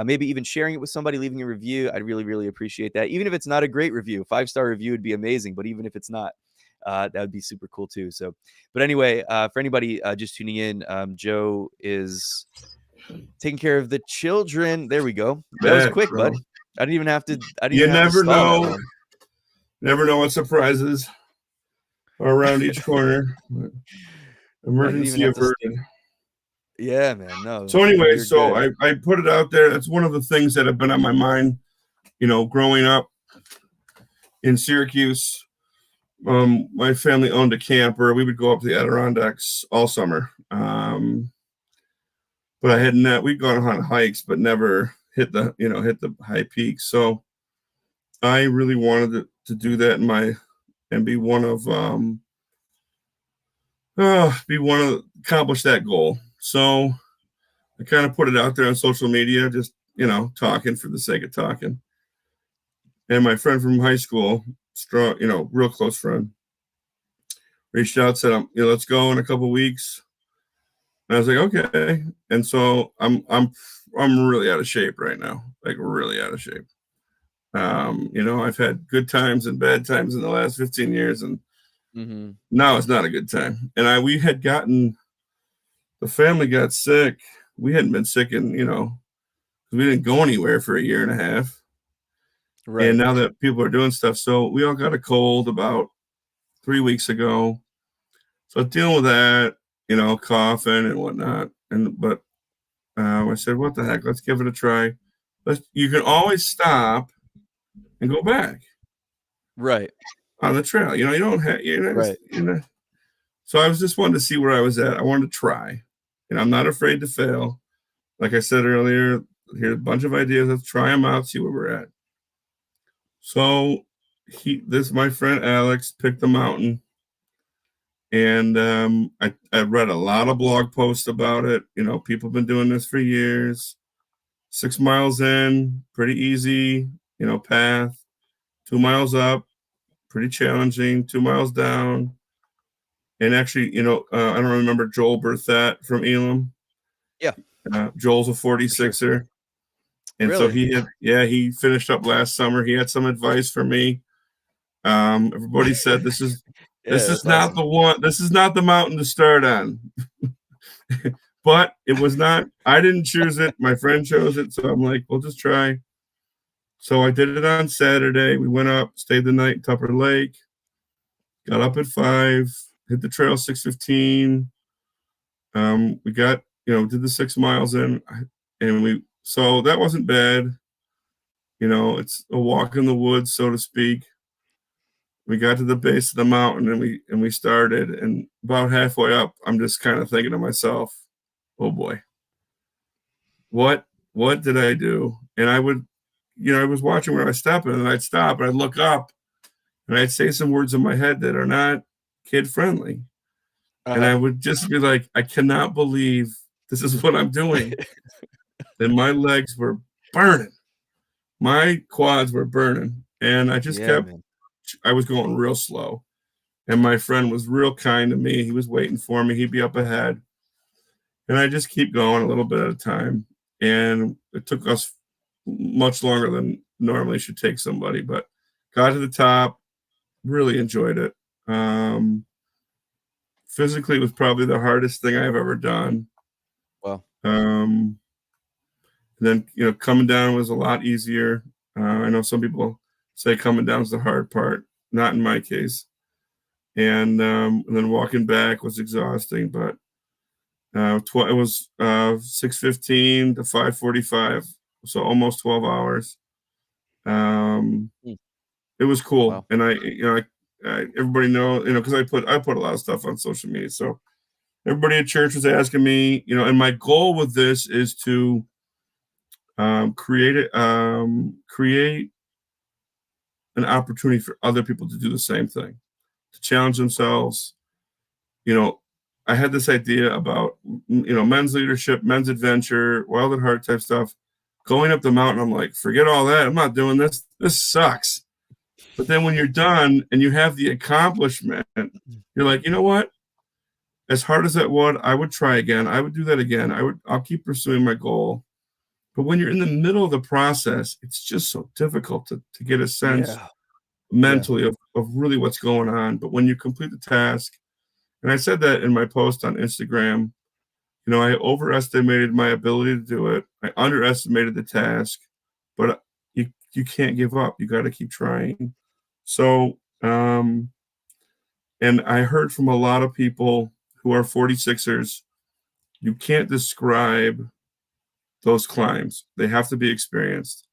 maybe even sharing it with somebody, leaving a review, I'd really, really appreciate that. Even if it's not a great review, 5-star review would be amazing. But even if it's not, that would be super cool too. So, but anyway, for anybody just tuning in, Joe is taking care of the children. There we go. That was Bet, quick, bro. bud. I didn't even have to. I didn't You even have to never stall that know. long. Never know what surprises are around each corner. I didn't even Emergency have to. averted. Yeah, man. No, So anyway, you're so good. I put it out there. That's one of the things that have been on my mind, growing up in Syracuse. My family owned a camper. We would go up to the Adirondacks all summer. But I had not. We'd gone on hikes, but never hit the high peaks. So I really wanted to do that and accomplish that goal. So I kind of put it out there on social media, just talking for the sake of talking. And my friend from high school, strong, real close friend, reached out, said, let's go in a couple weeks. And I was like, okay. And so I'm really out of shape right now, like really out of shape. I've had good times and bad times in the last 15 years, and Mhm. now it's not a good time. And the family got sick. We hadn't been sick we didn't go anywhere for a year and a half. And Right. now that people are doing stuff, so we all got a cold about 3 weeks ago. So dealing with that, coughing and whatnot. But I said, what the heck? Let's give it a try. You can always stop and go back Right. on the trail. You don't have, Right. So I was just wanting to see where I was at. I wanted to try. I'm not afraid to fail. Like I said earlier, here's a bunch of ideas. Let's try them out, see where we're at. So my friend Alex picked the mountain, and I read a lot of blog posts about it. People have been doing this for years. 6 miles in, pretty easy, path. 2 miles up, pretty challenging. 2 miles down, and actually, I don't remember Joel Berthat from Elam. Yeah, Joel's a for sure. 46er. And so Really? he finished up last summer. He had some advice for me. Everybody said this is Yeah, that's not awesome. the one. This is not the mountain to start on. But it was not. I didn't choose it. My friend chose it. So I'm like, we'll just try. So I did it on Saturday. We went up, stayed the night in Tupper Lake. Got up at 5. Hit the trail 6:15. We got did the 6 miles in, and so that wasn't bad. It's a walk in the woods, so to speak. We got to the base of the mountain, and we started, and about halfway up, I'm just kind of thinking to myself, oh boy, what did I do? And I was watching where I step, and I'd stop and I'd look up and I'd say some words in my head that are not kid friendly. And Uh-huh. I would just be like, I cannot believe this is what I'm doing. And my legs were burning. My quads were burning. And Yeah, man. I was going real slow. And my friend was real kind to me. He was waiting for me. He'd be up ahead. And I just keep going a little bit at a time. And it took us much longer than normally should take somebody, but got to the top, really enjoyed it. Physically, it was probably the hardest thing I've ever done. Well, Um, then, coming down was a lot easier. I know some people say coming down is the hard part. Not in my case. And then walking back was exhausting, but it was 6:15 to 5:45, so almost 12 hours. Um, mm, it was cool, wow. and everybody know, because I put a lot of stuff on social media, so everybody at church was asking me, and my goal with this is to create an opportunity for other people to do the same thing, to challenge themselves. you know, I had this idea about, men's leadership, men's adventure, wild at heart type stuff. Going up the mountain, I'm like, forget all that. I'm not doing this. This sucks. But then when you're done and you have the accomplishment, you're like, you know what? As hard as that would, I would try again. I would do that again. I'll keep pursuing my goal. But when you're in the middle of the process, it's just so difficult to get a sense Yeah. Yeah. mentally of really what's going on. But when you complete the task, and I said that in my post on Instagram, I overestimated my ability to do it. I underestimated the task, but you can't give up. You got to keep trying. So, and I heard from a lot of people who are 46ers You can't describe those climbs. They have to be experienced.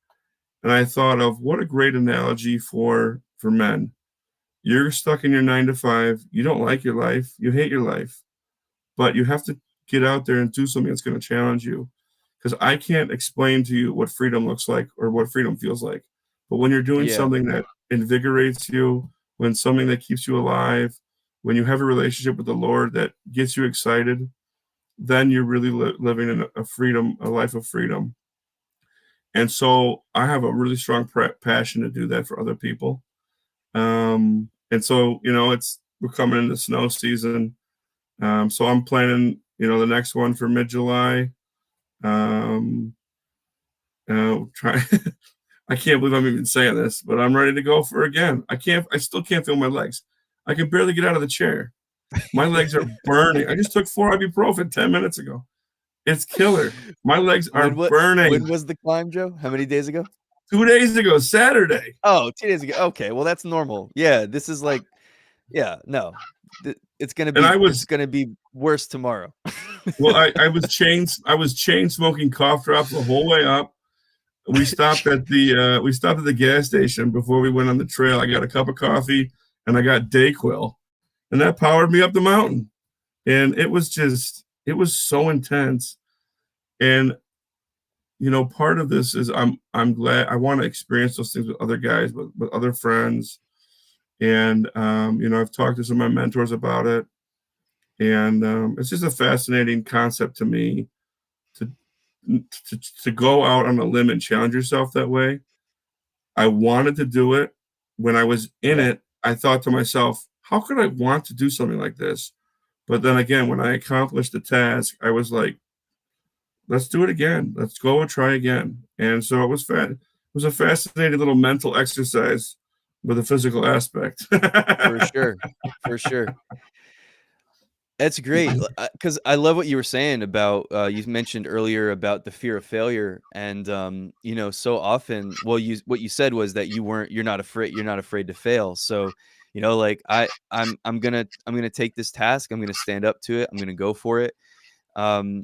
And I thought of what a great analogy for men. You're stuck in your 9 to 5. You don't like your life. You hate your life, but you have to get out there and do something that's going to challenge you. Because I can't explain to you what freedom looks like or what freedom feels like. But when you're doing Yeah. something that invigorates you, when something that keeps you alive, when you have a relationship with the Lord that gets you excited, then you're really living in a freedom, a life of freedom. And so I have a really strong passion to do that for other people. And so, we're coming into snow season. So I'm planning, the next one for mid-July. Um, try. I can't believe I'm even saying this, but I'm ready to go for again. I still can't feel my legs. I can barely get out of the chair. My legs are burning. I just took 4 ibuprofen 10 minutes ago. It's killer. My legs are When burning. was the climb, Joe? How many days ago? 2 days ago, Saturday. Oh, 2 days ago. Okay, well, that's normal. Yeah, this is like yeah, no. And It's gonna be worse tomorrow. I was chain smoking cough drops the whole way up. We stopped at the gas station before we went on the trail. I got a cup of coffee and I got Dayquil, and that powered me up the mountain. And it was so intense. And part of this is I'm glad I want to experience those things with other guys, with other friends. And I've talked to some of my mentors about it. And it's just a fascinating concept to me to, to go out on a limb and challenge yourself that way. I wanted to do it. When I was in Yeah. it, I thought to myself, how could I want to do something like this? But then again, when I accomplished the task, I was like, let's do it again. Let's go and try again. And so it was a fascinating little mental exercise with a physical aspect. For sure. For sure. That's great, because I love what you were saying about, you mentioned earlier about the fear of failure, and, so often well, what you said was that you're not afraid to fail, so, like, I'm gonna take this task, I'm gonna stand up to it, I'm gonna go for it, um,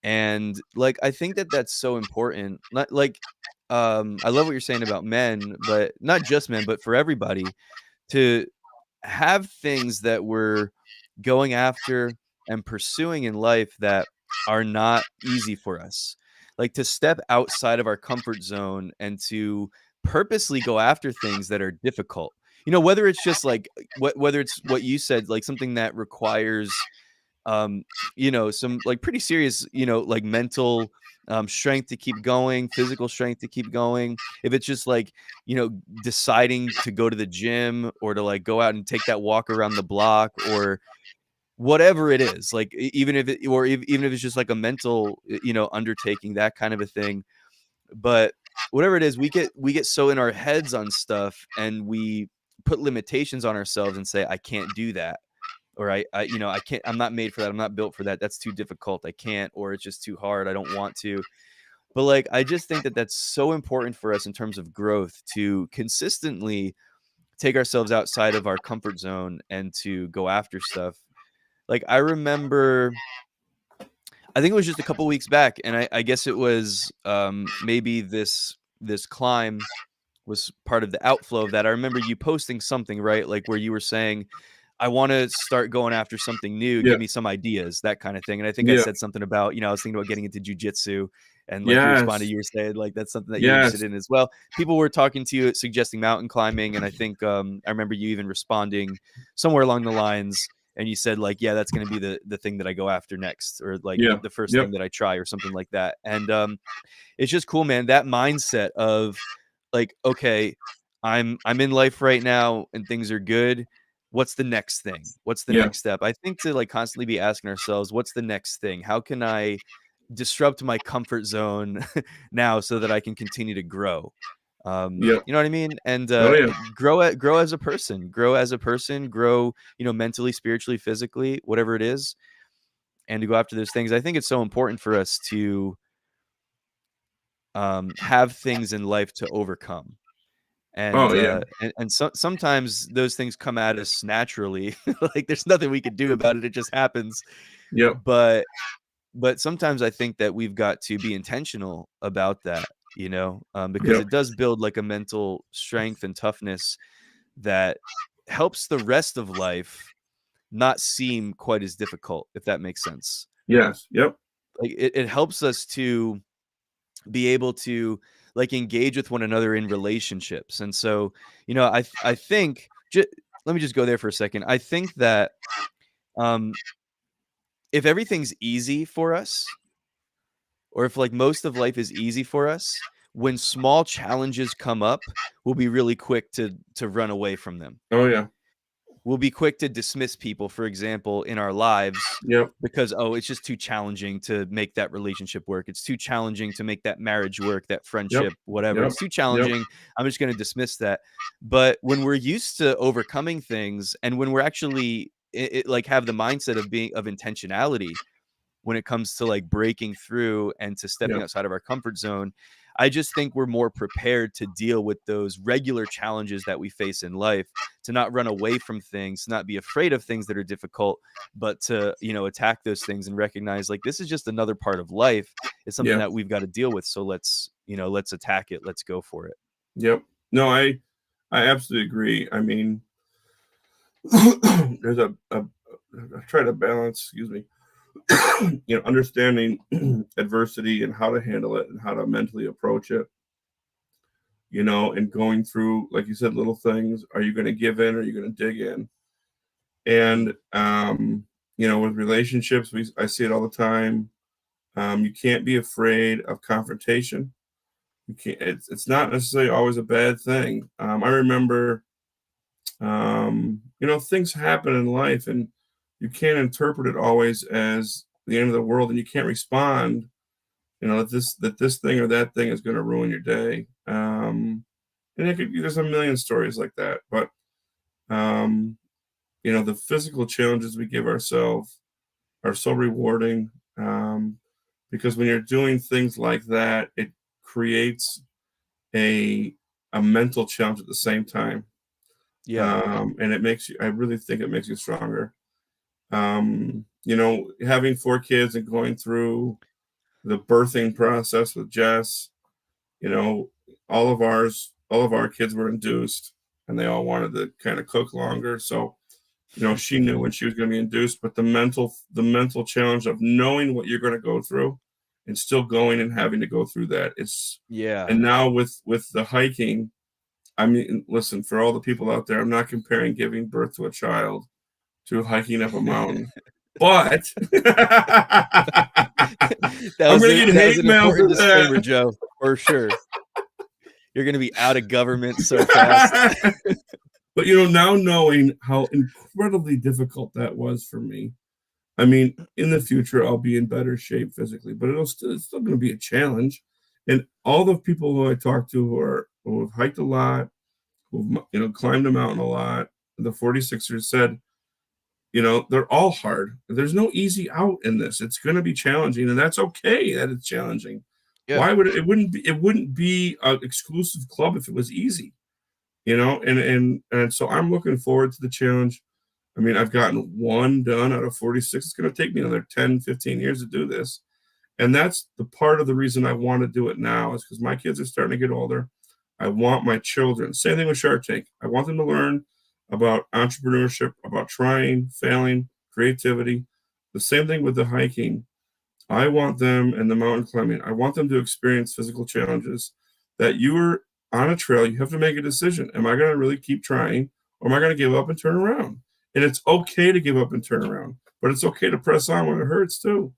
and, like, I think that that's so important, not like, I love what you're saying about men, but not just men, but for everybody to have things that we're going after and pursuing in life that are not easy for us. Like to step outside of our comfort zone and to purposely go after things that are difficult. Whether it's just like whether it's what you said, like something that requires some like pretty serious, like mental strength to keep going, physical strength to keep going. If it's just like, deciding to go to the gym or to like go out and take that walk around the block or whatever it is, like even if it's just like a mental, undertaking, that kind of a thing. But whatever it is, we get so in our heads on stuff and we put limitations on ourselves and say, I can't do that or I can't, I'm not made for that. I'm not built for that. That's too difficult. I can't, or it's just too hard. I don't want to. But like, I just think that that's so important for us in terms of growth to consistently take ourselves outside of our comfort zone and to go after stuff. Like, I remember, I think it was just a couple weeks back, and I guess it was maybe this climb was part of the outflow of that. I remember you posting something, right? Like where you were saying, I want to start going after something new. Yeah. Give me some ideas, that kind of thing. And I think I Yeah. said something about, I was thinking about getting into jujitsu, and like you responded, Yes. you were saying like that's something that you're interested Yes. in as well. People were talking to you, suggesting mountain climbing, and I think I remember you even responding somewhere along the lines, and you said like, yeah, that's going to be the thing that I go after next, or like Yeah. the first Yep. thing that I try, or something like that. And it's just cool, man. That mindset of like, okay, I'm in life right now and things are good. What's the next thing? What's the Yeah. next step? I think to like constantly be asking ourselves, what's the next thing? How can I disrupt my comfort zone now so that I can continue to grow? Yeah. You know what I mean? And Oh yeah. grow as a person, grow, mentally, spiritually, physically, whatever it is, and to go after those things. I think it's so important for us to have things in life to overcome. Oh yeah. And sometimes those things come at us naturally. Like there's nothing we could do about it. It just happens. Yep. But but sometimes I think that we've got to be intentional about that, because Yep. it does build like a mental strength and toughness that helps the rest of life not seem quite as difficult, if that makes sense. Yes. Yep. Like it helps us to be able to like engage with one another in relationships. And so, I think let me just go there for a second. I think that um if everything's easy for us, or if like most of life is easy for us, when small challenges come up, we'll be really quick to run away from them. Oh yeah. We'll be quick to dismiss people, for example, in our lives Yep. because, oh, it's just too challenging to make that relationship work. It's too challenging to make that marriage work, that Yep. friendship, whatever. Yep. It's too Yep. challenging. I'm just going to dismiss that. But when we're used to overcoming things, and when we're actually like have the mindset of intentionality, when it comes to like breaking through and to stepping Yep. outside of our comfort zone, I just think we're more prepared to deal with those regular challenges that we face in life, to not run away from things, to not be afraid of things that are difficult, but to, attack those things and recognize like this is just another part of life. It's something Yeah. that we've got to deal with. So let's attack it. Let's go for it. Yep. No, I absolutely agree. I mean, there's I try to balance, excuse me, understanding adversity and how to handle it and how to mentally approach it, and going through, like you said, little things. Are you going to give in or are you going to dig in? And, with relationships, I see it all the time. You can't be afraid of confrontation. You can't, it's not necessarily always a bad thing. I remember, things happen in life and you can't interpret it always as the end of the world, and you can't respond, that this thing or that thing is going to ruin your day. And there's a million stories like that, but um, the physical challenges we give ourselves are so rewarding, because when you're doing things like that, it creates a a mental challenge at the same time, Yeah. and it makes you. I really think it makes you stronger. Having 4 kids and going through the birthing process with Jess, you know, all of our kids were induced, and they all wanted to kind of cook longer. So, she knew when she was going to be induced, but the mental challenge of knowing what you're going to go through and still going and having to go through that. Yeah. And now with the hiking, I mean, listen, for all the people out there, I'm not comparing giving birth to a child to hiking up a mountain, but I'm going to get That was hate an mail important for disclaimer, that. Joe, for sure. You're going to be out of government so fast. But now knowing how incredibly difficult that was for me, I mean, in the future I'll be in better shape physically, but it's still going to be a challenge. And all the people who I talk to who have hiked a lot, who've climbed a mountain a lot, the 46ers said, they're all hard. There's no easy out in this. It's going to be challenging, and that's okay that it's challenging. Yeah. Why would it wouldn't be an exclusive club if it was easy, and so I'm looking forward to the challenge. I mean, I've gotten one done out of 46. It's going to take me another 10, 15 years to do this. And that's the part of the reason I want to do it now, is because my kids are starting to get older. I want my children, same thing with Shark Tank. I want them to learn about entrepreneurship, about trying, failing, creativity. The same thing with the hiking. I want them, and the mountain climbing, I want them to experience physical challenges that you're on a trail. You have to make a decision. Am I going to really keep trying, or am I going to give up and turn around? And it's okay to give up and turn around, but it's okay to press on when it hurts too.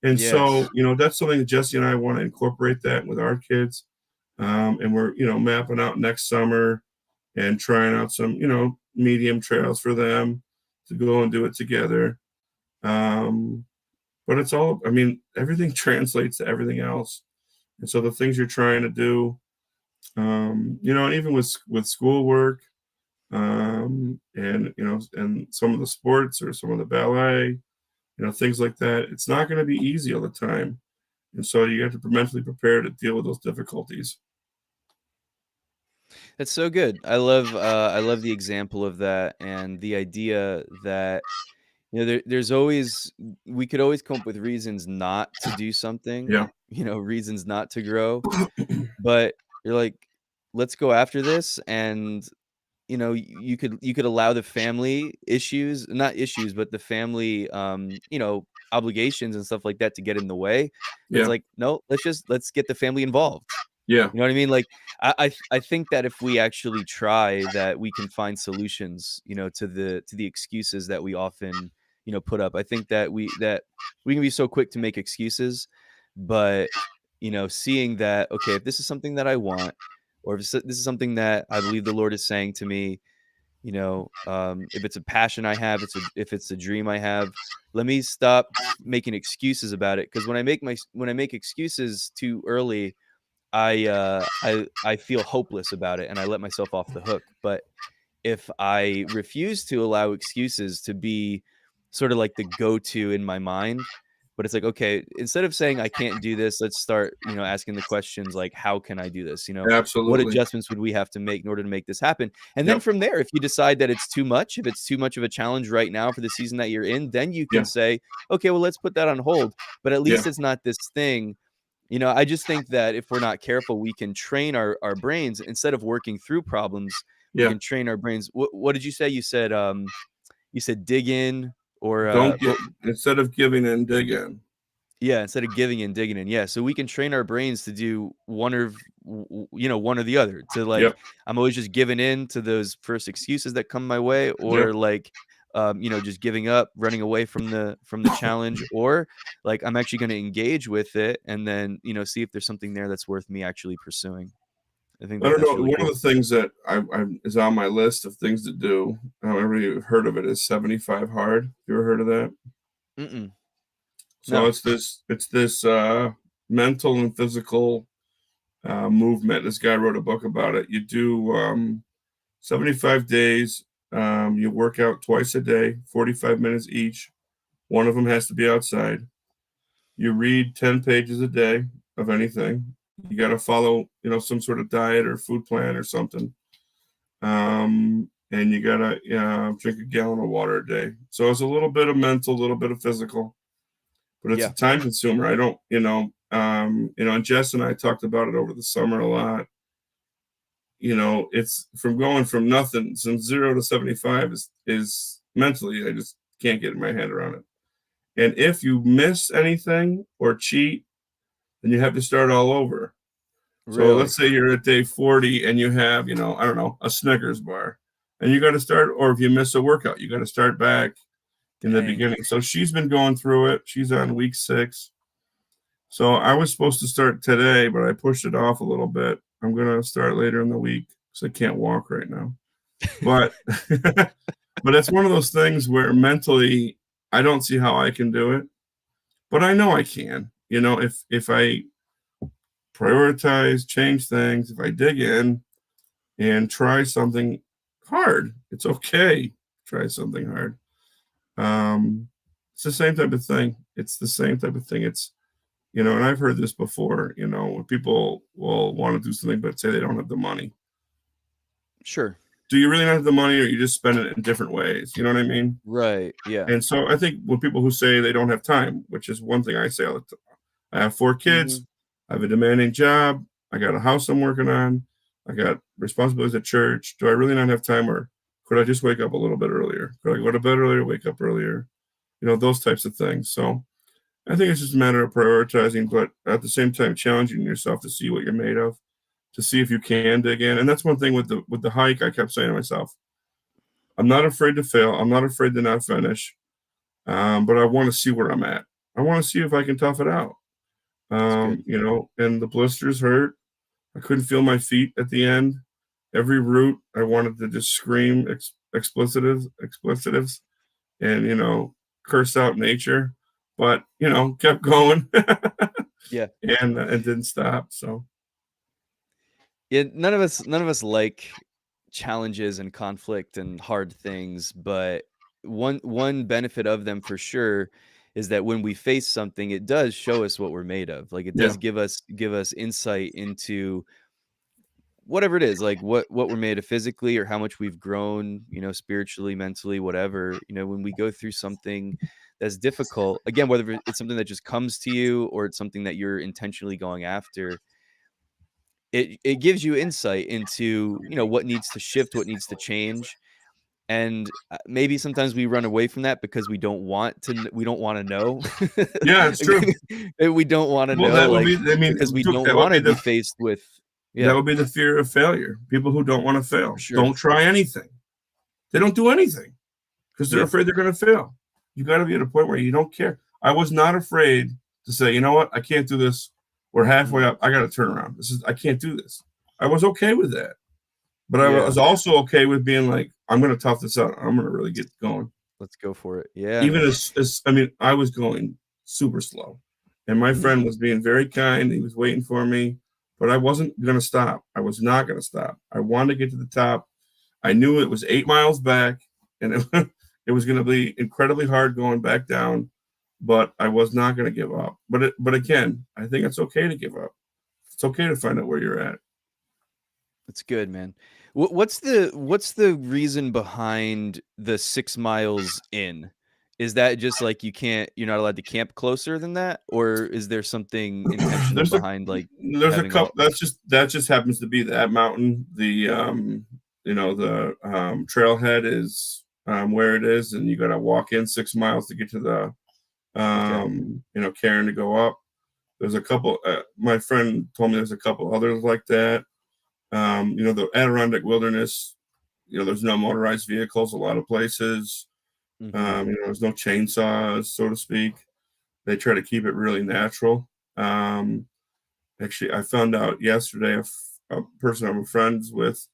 And so, Yes. that's something that Jesse and I want to incorporate that with our kids. And we're, mapping out next summer and trying out some, medium trails for them to go and do it together. Um, but it's all, I mean, everything translates to everything else. And so the things you're trying to do, and even with schoolwork, and some of the sports or some of the ballet, things like that, it's not going to be easy all the time. And so you have to be mentally prepared to deal with those difficulties. That's so good. I love the example of that, and the idea that there's always we could always come up with reasons not to do something, Yeah. reasons not to grow, but you're like, "Let's go after this," and, you could allow the family issues not issues, but the family, obligations and stuff like that to get in the way, but it's Yeah. like, "No, let's get the family involved." Yeah. You know what I mean? Like, I think that if we actually try, that we can find solutions, to the excuses that we often, put up. I think that we can be so quick to make excuses, but, seeing that, okay, if this is something that I want, or if this is something that I believe the Lord is saying to me, if it's a passion I have, if it's a dream I have, let me stop making excuses about it. Because when I make excuses too early, I feel hopeless about it and I let myself off the hook. But if I refuse to allow excuses to be sort of like the go-to in my mind, but it's like, okay, instead of saying I can't do this, let's start, asking the questions like, how can I do this? What Absolutely. adjustments would we have to make in order to make this happen? And then Yep. from there, if you decide that it's too much, if it's too much of a challenge right now for the season that you're in, then you can Yeah. say, okay, well, let's put that on hold. But at Yeah. least it's not this thing. I just think that if we're not careful, we can train our brains instead of working through problems, we Yeah. can train our brains. What did you say? You said dig in or Don't get instead of giving in, dig in. yeah, instead of giving in, digging in. Yeah, so we can train our brains to do one or the other. To like, Yep. I'm always just giving in to those first excuses that come my way, Yep. or like, just giving up, running away from the challenge, or like I'm actually going to engage with it and then see if there's something there that's worth me actually pursuing. I think I that don't that's know. really One of cool. the things that I is on my list of things to do. Everybody heard of it is 75 hard. You ever heard of that? Mm-mm. So No. it's this mental and physical movement. This guy wrote a book about it. You do 75 days. You work out twice a day, 45 minutes each. One of them has to be outside. You read 10 pages a day of anything. You got to follow, some sort of diet or food plan or something. And you got to drink a gallon of water a day. So it's a little bit of mental, a little bit of physical, but it's Yeah. a time consumer. I don't, and Jess and I talked about it over the summer a lot. It's from going from nothing, from 0 to 75 is mentally, I just can't get my head around it. And if you miss anything or cheat, then you have to start all over. So let's Really? say you're at day 40 and you have, I don't know, a Snickers bar. And you got to start, or if you miss a workout, you got to start back in the Dang. beginning. So she's been going through it. She's on week 6. So I was supposed to start today, but I pushed it off a little bit. I'm going to start later in the week because I can't walk right now. But but it's one of those things where mentally I don't see how I can do it, but I know I can. If I prioritize, change things, if I dig in and try something hard, it's okay. Try something hard. It's the same type of thing. It's the same type of thing. And I've heard this before, when people will want to do something but say they don't have the money. Sure. Do you really not have the money, or you just spend it in different ways? You know what I mean? Right. Yeah. And so I think when people who say they don't have time, which is one thing I say all the time, I have 4 kids, Mhm. I have a demanding job, I got a house I'm working on, I got responsibilities at church. Do I really not have time, or could I just wake up a little bit earlier? Could I go to bed earlier, wake up earlier? Those types of things. So I think it's just a matter of prioritizing, but at the same time challenging yourself to see what you're made of, to see if you can dig in. And that's one thing with the hike. I kept saying to myself, I'm not afraid to fail. I'm not afraid to not finish. But I want to see where I'm at. I want to see if I can tough it out. That's good. And the blisters hurt. I couldn't feel my feet at the end. Every route, I wanted to just scream expletives, and curse out nature. But kept going, Yeah. and it didn't stop. So Yeah, none of us like challenges and conflict and hard things, but one benefit of them for sure is that when we face something, it does show us what we're made of. Like, it yeah, does give us insight into whatever it is, like what we're made of physically or how much we've grown, spiritually, mentally, whatever, when we go through something that's difficult, again, whether it's something that just comes to you or it's something that you're intentionally going after, it gives you insight into, what needs to shift, what needs to change. And maybe sometimes we run away from that because we don't want to we don't want to know. Yeah, it's true. We don't want to Well, know, that would like, be. I mean, because we look, don't want to be faced with, that yeah, would be the fear of failure. People who don't want to for fail sure. don't try anything. They don't do anything because they're Yeah. afraid they're going to fail. You got to be at a point where you don't care. I was not afraid to say, you know what, I can't do this. We're halfway Mhm. up. I got to turn around. I can't do this. I was okay with that, but I Yeah. was also okay with being like, I'm going to tough this out. I'm going to really get going. Let's go for it. Yeah, Even man. as I mean, I was going super slow, and my Mhm. friend was being very kind. He was waiting for me, but I wasn't going to stop. I was not going to stop. I wanted to get to the top. I knew it was 8 miles back, and it was going to be incredibly hard going back down, but I was not going to give up. But again, I think it's okay to give up. It's okay to find out where you're at. That's good, man. What's the reason behind the 6 miles in? Is that just like you're not allowed to camp closer than that? Or is there something intentional there's a behind, like, there's a having all couple. That just happens to be that mountain. The trailhead is where it is, and you got to walk in 6 miles to get to the okay. Cairn to go up. There's a couple. My friend told me there's a couple others like that. The Adirondack Wilderness. There's no motorized vehicles a lot of places. Mhm. There's no chainsaws, so to speak. They try to keep it really natural. Actually, I found out yesterday a person I'm friends with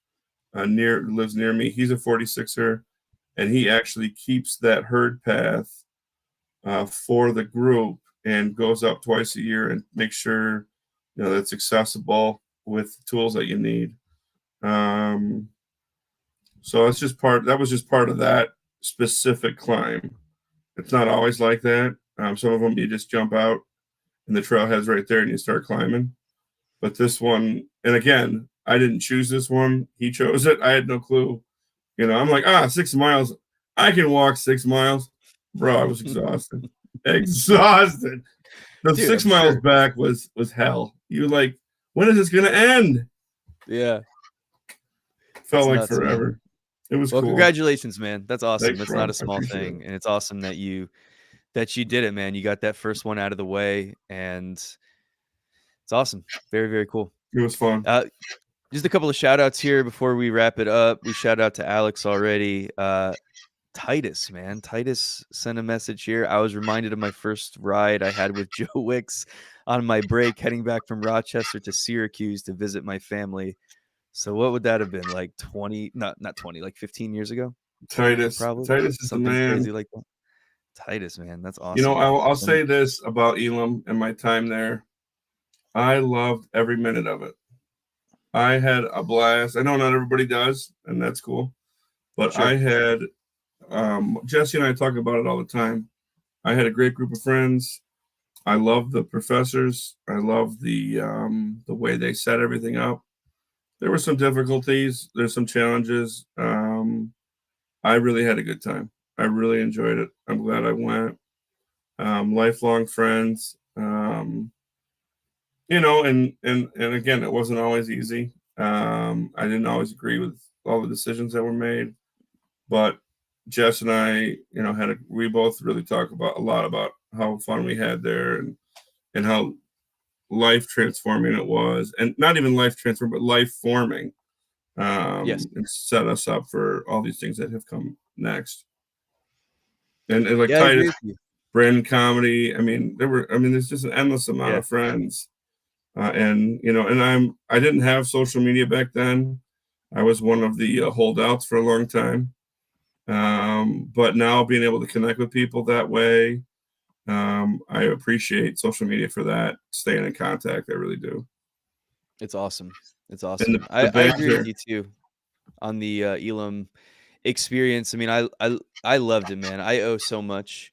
lives near me. He's a 46er, and he actually keeps that herd path for the group and goes up twice a year and makes sure that's accessible with the tools that you need. Um, so it's just part. That was just part of that specific climb. It's not always like that. Some of them you just jump out and the trailhead's right there and you start climbing. But this one, and again, I didn't choose this one. He chose it. I had no clue. I'm like, 6 miles. I can walk 6 miles. Bro, I was exhausted. Exhausted. The Dude, six I'm miles sure. back was hell. You like, when is this gonna end? Yeah. That's Felt like nuts, man. forever. It was Well, cool. congratulations, man. That's awesome. Thanks, That's not bro. a I small appreciate it. thing, and it's awesome that you did it, man. You got that first one out of the way, and it's awesome. Very, very cool. It was fun. Uh, just a couple of shout outs here before we wrap it up. We shout out to Alex already. Titus, man. Titus sent a message here. I was reminded of my first ride I had with Joe Wicks on my break heading back from Rochester to Syracuse to visit my family. So what would that have been, like 20, not 20, like 15 years ago? Titus. Probably Titus is the something man. crazy like that. Titus, man, that's awesome. I'll And say this about Elam and my time there. I loved every minute of it. I had a blast. I know not everybody does, and that's cool. But sure. I had Jesse and I talk about it all the time. I had a great group of friends. I love the professors. I love the way they set everything up. There were some difficulties. There's some challenges. I really had a good time. I really enjoyed it. I'm glad I went. Lifelong friends. And again, it wasn't always easy. I didn't always agree with all the decisions that were made, but Jess and I, we both really talk about a lot about how fun we had there and how life transforming it was, and not even life transforming, but life forming, Yes. and set us up for all these things that have come next. And like Yeah, I agree Titus, with you. Brandon comedy. There's just an endless amount Yeah. of friends. I didn't have social media back then. I was one of the holdouts for a long time. But now being able to connect with people that way, I appreciate social media for that. Staying in contact, I really do. It's awesome. It's And awesome. the I agree with banter, you too on the Elam experience. I mean, I loved it, man. I owe so much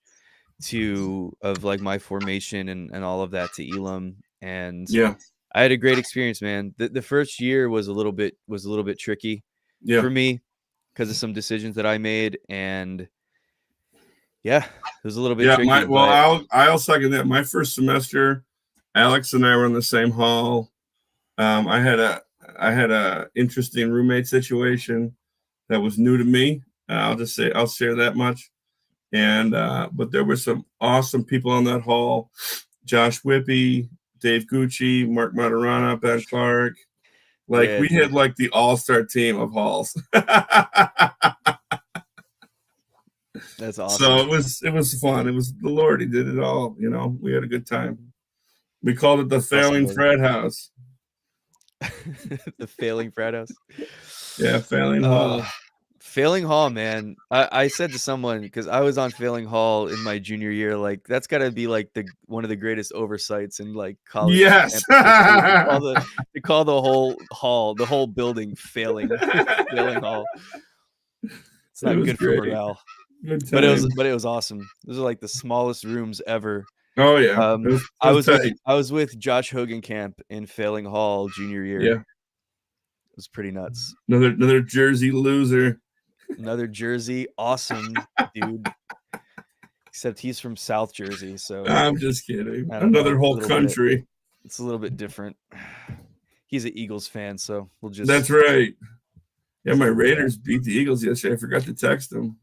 to of like my formation and all of that to Elam. And yeah, I had a great experience, man. The first year was a little bit tricky Yeah. for me because of some decisions that I made, and yeah, it was a little bit Yeah, tricky, well, but I'll second that. My first semester, Alex and I were in the same hall. I had a interesting roommate situation that was new to me. I'll share that much. And but there were some awesome people on that hall: Josh Whippy, Dave Gucci, Mark Maturana, Ben Clark. Like yeah, we dude, had like the all-star team of halls. that's So awesome. it was fun. It was the Lord. He did it all. You know, we had a good time. We called it the That's awesome, failing brother. frat house. The failing frat house. Yeah, failing Uh, hall. Failing Hall, man. I said to someone because I was on Failing Hall in my junior year, like that's got to be like the one of the greatest oversights in like college Yes. campus history to call the whole hall, the whole building failing Failing Hall. It's It not was good for great. morale, Good but time. it was awesome. Those are like the smallest rooms ever. Oh yeah. It was tight. I was with Josh Hogenkamp in Failing Hall junior year. Yeah. It was pretty nuts. Another Jersey loser. Another Jersey, awesome dude. Except he's from South Jersey, so I'm just kidding. I don't Another know. whole country. It's a little bit different. He's an Eagles fan, so we'll That's just right. Yeah, my go with that. Raiders beat the Eagles yesterday. I forgot to text them.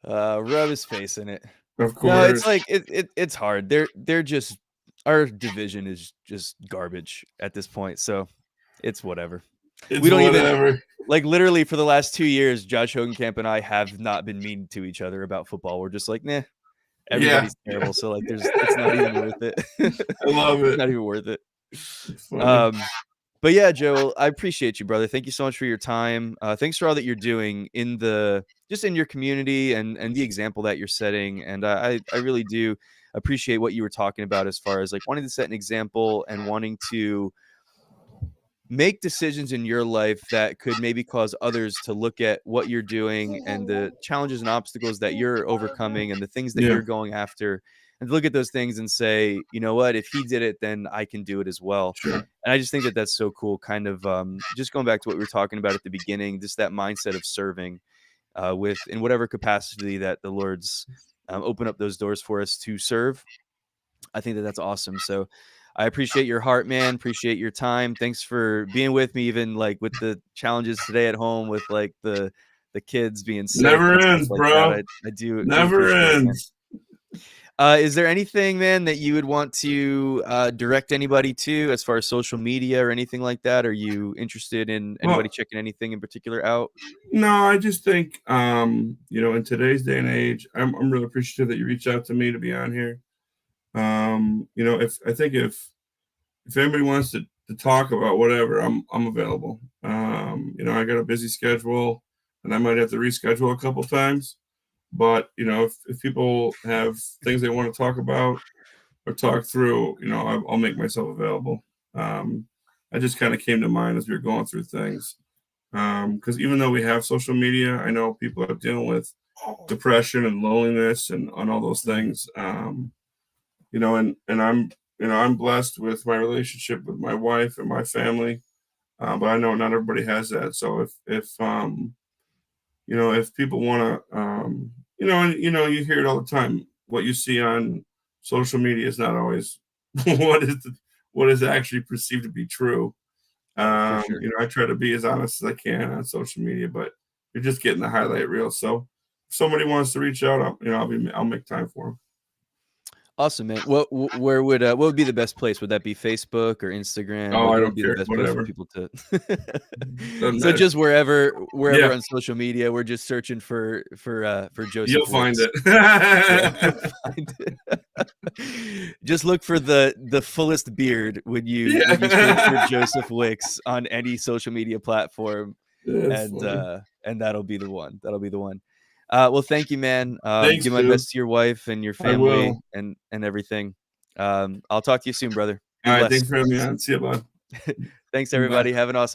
Rub his face in it. Of No, it's course. like it's hard. They're just our division is just garbage at this point, so it's whatever. It's We don't even whatever. like literally for the last 2 years, Josh Hogenkamp and I have not been mean to each other about football. We're just like, nah, Yeah. everybody's terrible. So like it's not even worth it. I love It's it. not even worth it. It's funny. Um, but yeah, Joe, I appreciate you, brother. Thank you so much for your time. Thanks for all that you're doing in the just in your community and the example that you're setting. And I really do appreciate what you were talking about as far as like wanting to set an example and wanting to make decisions in your life that could maybe cause others to look at what you're doing and the challenges and obstacles that you're overcoming and the things that Yeah, you're going after and look at those things and say, you know what, if he did it, then I can do it as well. sure. And I just think that that's so cool. Kind of just going back to what we were talking about at the beginning, just that mindset of serving with in whatever capacity that the Lord's open up those doors for us to serve. I think that that's awesome. So I appreciate your heart, man. Appreciate your time. Thanks for being with me, even like with the challenges today at home with like the kids being sick Never and stuff ends, like that. bro. I do Never appreciate it, man. ends. Is there anything, man, that you would want to direct anybody to as far as social media or anything like that? Are you interested in anybody Well, checking anything in particular out? no, I just think in today's day and age, I'm really appreciative that you reached out to me to be on here. If anybody wants to talk about whatever, I'm available. I got a busy schedule and I might have to reschedule a couple times. But if people have things they want to talk about or talk through, I'll make myself available. I just kind of came to mind as we were going through things. Because even though we have social media, I know people are dealing with depression and loneliness and all those things. And I'm blessed with my relationship with my wife and my family, but I know not everybody has that. So if people want to, you hear it all the time. What you see on social media is not always what is actually perceived to be true. For sure. I try to be as honest as I can on social media, but you're just getting the highlight reel. So if somebody wants to reach out, I'll make time for them. Awesome, man. Where would what would be the best place? Would that be Facebook or Instagram? Oh, What I would don't be the care. best place for Whatever. people to Doesn't So matter. just wherever Yeah, on social media, we're just searching for you'll Joseph find Wicks. it. Yeah, you'll find it. Just look for the fullest beard when you search for Yeah. Joseph Wicks on any social media platform, That's funny. and that'll be the one. That'll be the one. Well, thank you, man. Thanks, Give my dude. best to your wife and your I family will. and everything. I'll talk to you soon, brother. Be All right. blessed. Thanks for having me on. See you, bud. Thanks, Bye. everybody. Have an awesome